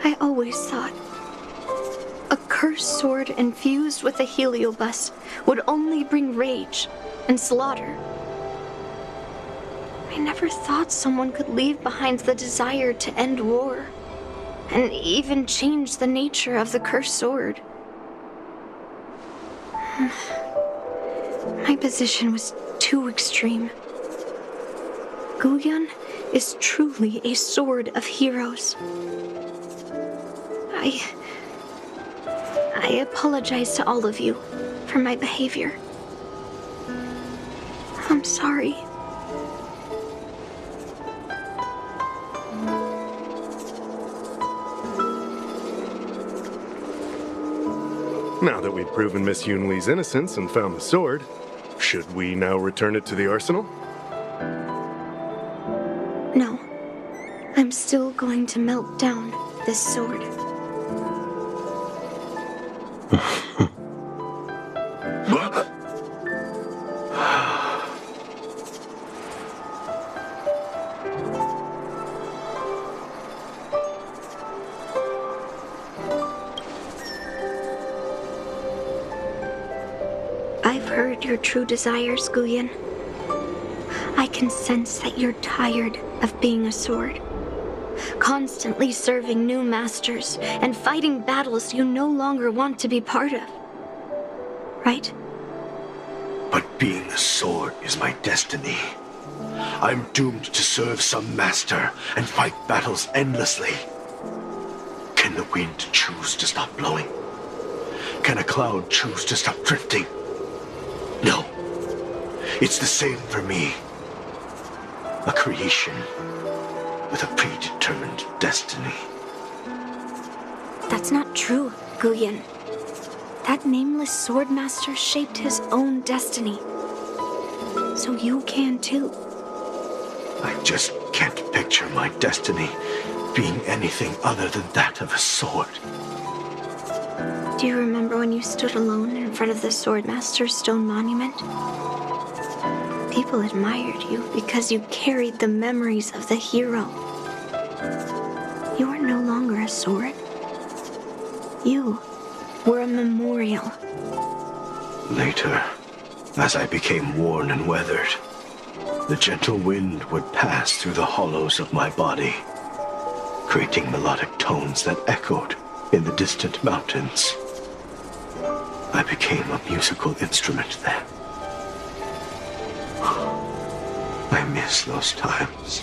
I always thought a cursed sword infused with a heliobus would only bring rage and slaughter. I never thought someone could leave behind the desire to end war and even change the nature of the cursed sword. My position was too extreme. Guyon is truly a sword of heroes. I apologize to all of you for my behavior. I'm sorry. Now that we've proven Miss Yunli's innocence and found the sword, should we now return it to the arsenal? No. I'm still going to melt down this sword. I've heard your true desires, Guyon. I can sense that you're tired of being a sword, constantly serving new masters and fighting battles you no longer want to be part of. Right? But being a sword is my destiny. I'm doomed to serve some master and fight battles endlessly. Can the wind choose to stop blowing? Can a cloud choose to stop drifting? No. It's the same for me. A creation with a predetermined destiny. That's not true, Guyon. That nameless swordmaster shaped his own destiny. So you can too. I just can't picture my destiny being anything other than that of a sword. Do you remember when you stood alone in front of the Swordmaster's stone monument? People admired you because you carried the memories of the hero. You are no longer a sword. You were a memorial. Later, as I became worn and weathered, the gentle wind would pass through the hollows of my body, creating melodic tones that echoed in the distant mountains. I became a musical instrument then. I miss those times.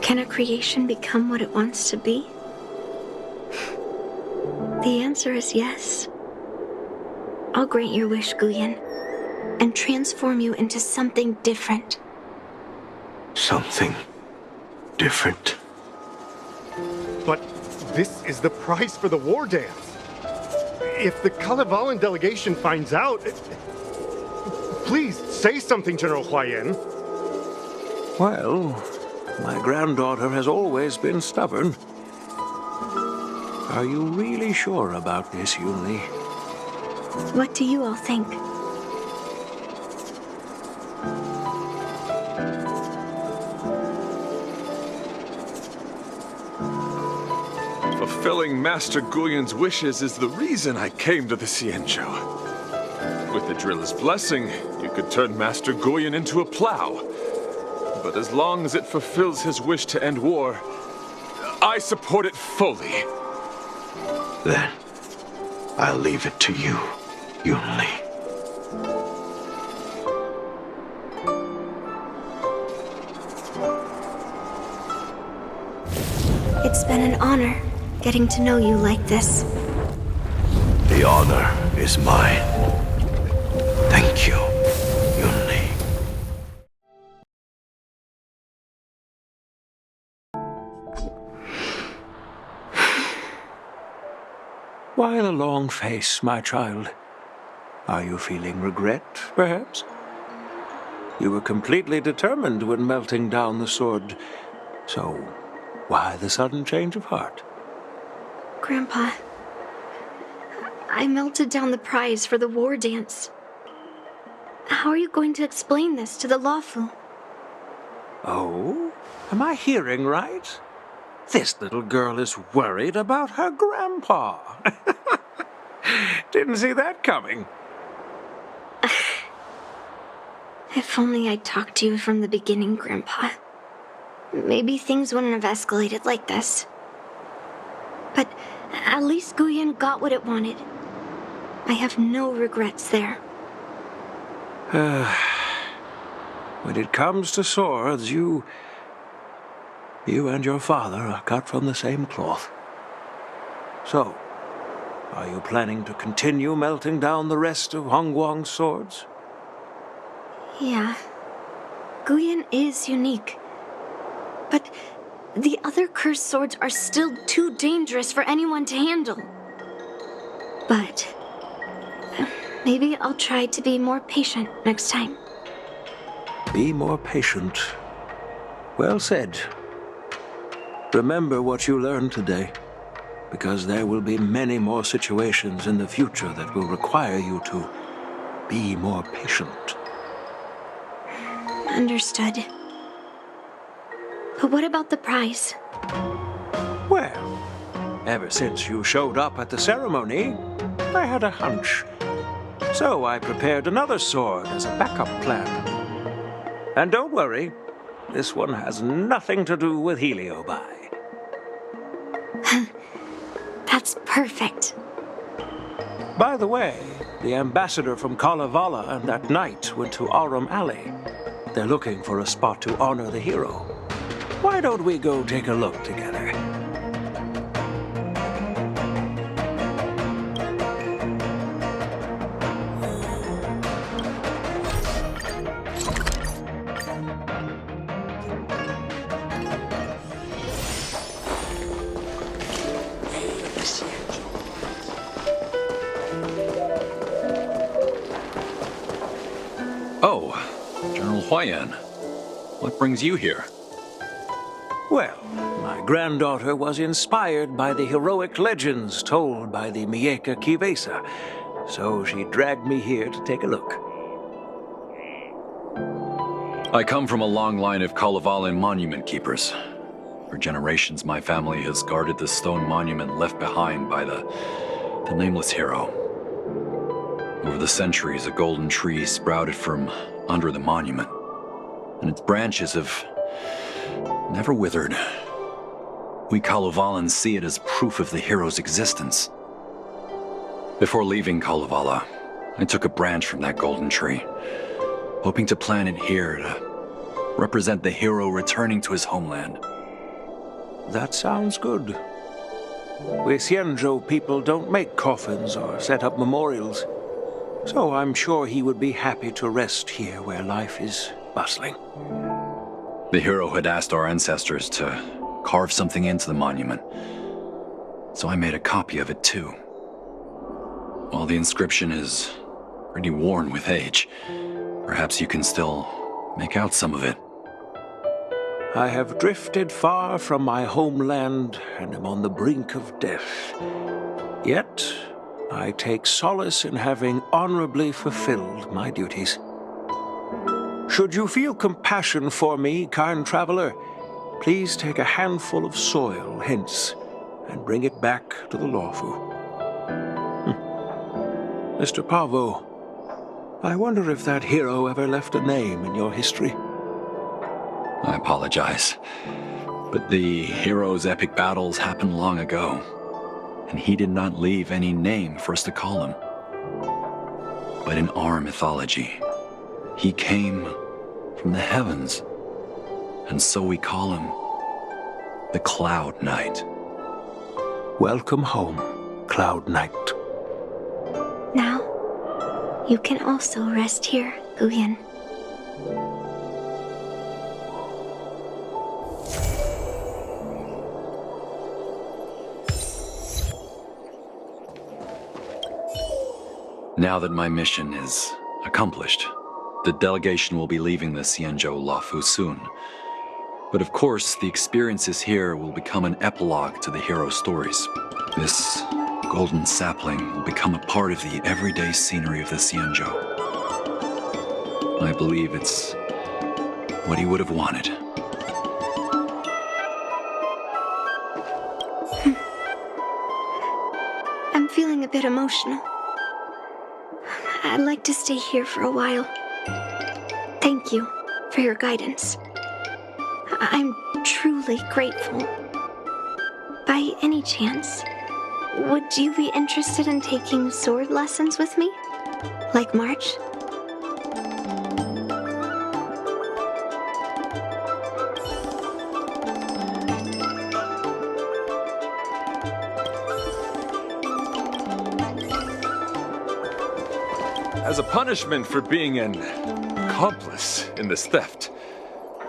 Can a creation become what it wants to be? The answer is yes. I'll grant your wish, Guyan, and transform you into something different. Something different. But this is the price for the war dance. If the Kalevalan delegation finds out... Please, say something, General Huayan. Well, my granddaughter has always been stubborn. Are you really sure about this, Yunli? What do you all think? Fulfilling Master Guyan's wishes is the reason I came to the Xianzhou. With the driller's blessing, you could turn Master Guyan into a plow. But as long as it fulfills his wish to end war, I support it fully. Then, I'll leave it to you, Yunli. It's been an honor getting to know you like this. The honor is mine. Thank you, Yunli. Why the long face, my child? Are you feeling regret, perhaps? You were completely determined when melting down the sword, so why the sudden change of heart? Grandpa, I melted down the prize for the war dance. How are you going to explain this to the Luofu? Oh? Am I hearing right? This little girl is worried about her grandpa. Didn't see that coming. If only I'd talked to you from the beginning, Grandpa. Maybe things wouldn't have escalated like this. But at least Guyan got what it wanted. I have no regrets there. When it comes to swords, you and your father are cut from the same cloth. So, are you planning to continue melting down the rest of Hongguang's swords? Yeah. Guyan is unique. But the other cursed swords are still too dangerous for anyone to handle. But maybe I'll try to be more patient next time. Be more patient. Well said. Remember what you learned today, because there will be many more situations in the future that will require you to be more patient. Understood. But what about the prize? Well, ever since you showed up at the ceremony, I had a hunch. So I prepared another sword as a backup plan. And don't worry, this one has nothing to do with Heliobi. That's perfect. By the way, the ambassador from Kalevala and that knight went to Arum Alley. They're looking for a spot to honor the hero. Why don't we go take a look together? Oh, General Huayan. What brings you here? Well, my granddaughter was inspired by the heroic legends told by the Mieka Kivesa, so she dragged me here to take a look. I come from a long line of Kalevalan monument keepers. For generations, my family has guarded the stone monument left behind by the nameless hero. Over the centuries, a golden tree sprouted from under the monument, and its branches have never withered. We Kalevalans see it as proof of the hero's existence. Before leaving Kalevala, I took a branch from that golden tree, hoping to plant it here to represent the hero returning to his homeland. That sounds good. We Xianzhou people don't make coffins or set up memorials. So I'm sure he would be happy to rest here where life is bustling. The hero had asked our ancestors to carve something into the monument, so I made a copy of it too. While the inscription is pretty worn with age, perhaps you can still make out some of it. I have drifted far from my homeland and am on the brink of death. Yet, I take solace in having honorably fulfilled my duties. Should you feel compassion for me, kind traveler, please take a handful of soil hence and bring it back to the Lawfu. Mr. Pavo, I wonder if that hero ever left a name in your history. I apologize, but the hero's epic battles happened long ago, and he did not leave any name for us to call him. But in our mythology, he came from the heavens, and so we call him the Cloud Knight. Welcome home, Cloud Knight. Now, you can also rest here, Guyan. Now that my mission is accomplished, the delegation will be leaving the Xianzhou Luofu soon. But of course, the experiences here will become an epilogue to the hero stories. This golden sapling will become a part of the everyday scenery of the Xianzhou. I believe it's what he would have wanted. I'm feeling a bit emotional. I'd like to stay here for a while. Thank you for your guidance. I'm truly grateful. By any chance, would you be interested in taking sword lessons with me? Like March? As a punishment for being an accomplice in this theft,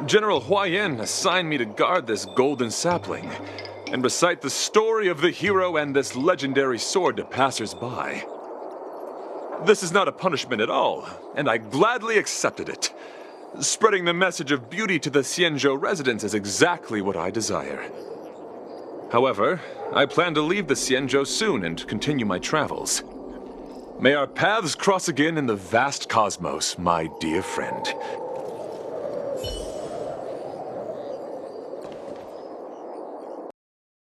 General Huayan assigned me to guard this golden sapling and recite the story of the hero and this legendary sword to passers-by. This is not a punishment at all, and I gladly accepted it. Spreading the message of beauty to the Xianzhou residents is exactly what I desire. However, I plan to leave the Xianzhou soon and continue my travels. May our paths cross again in the vast cosmos, my dear friend.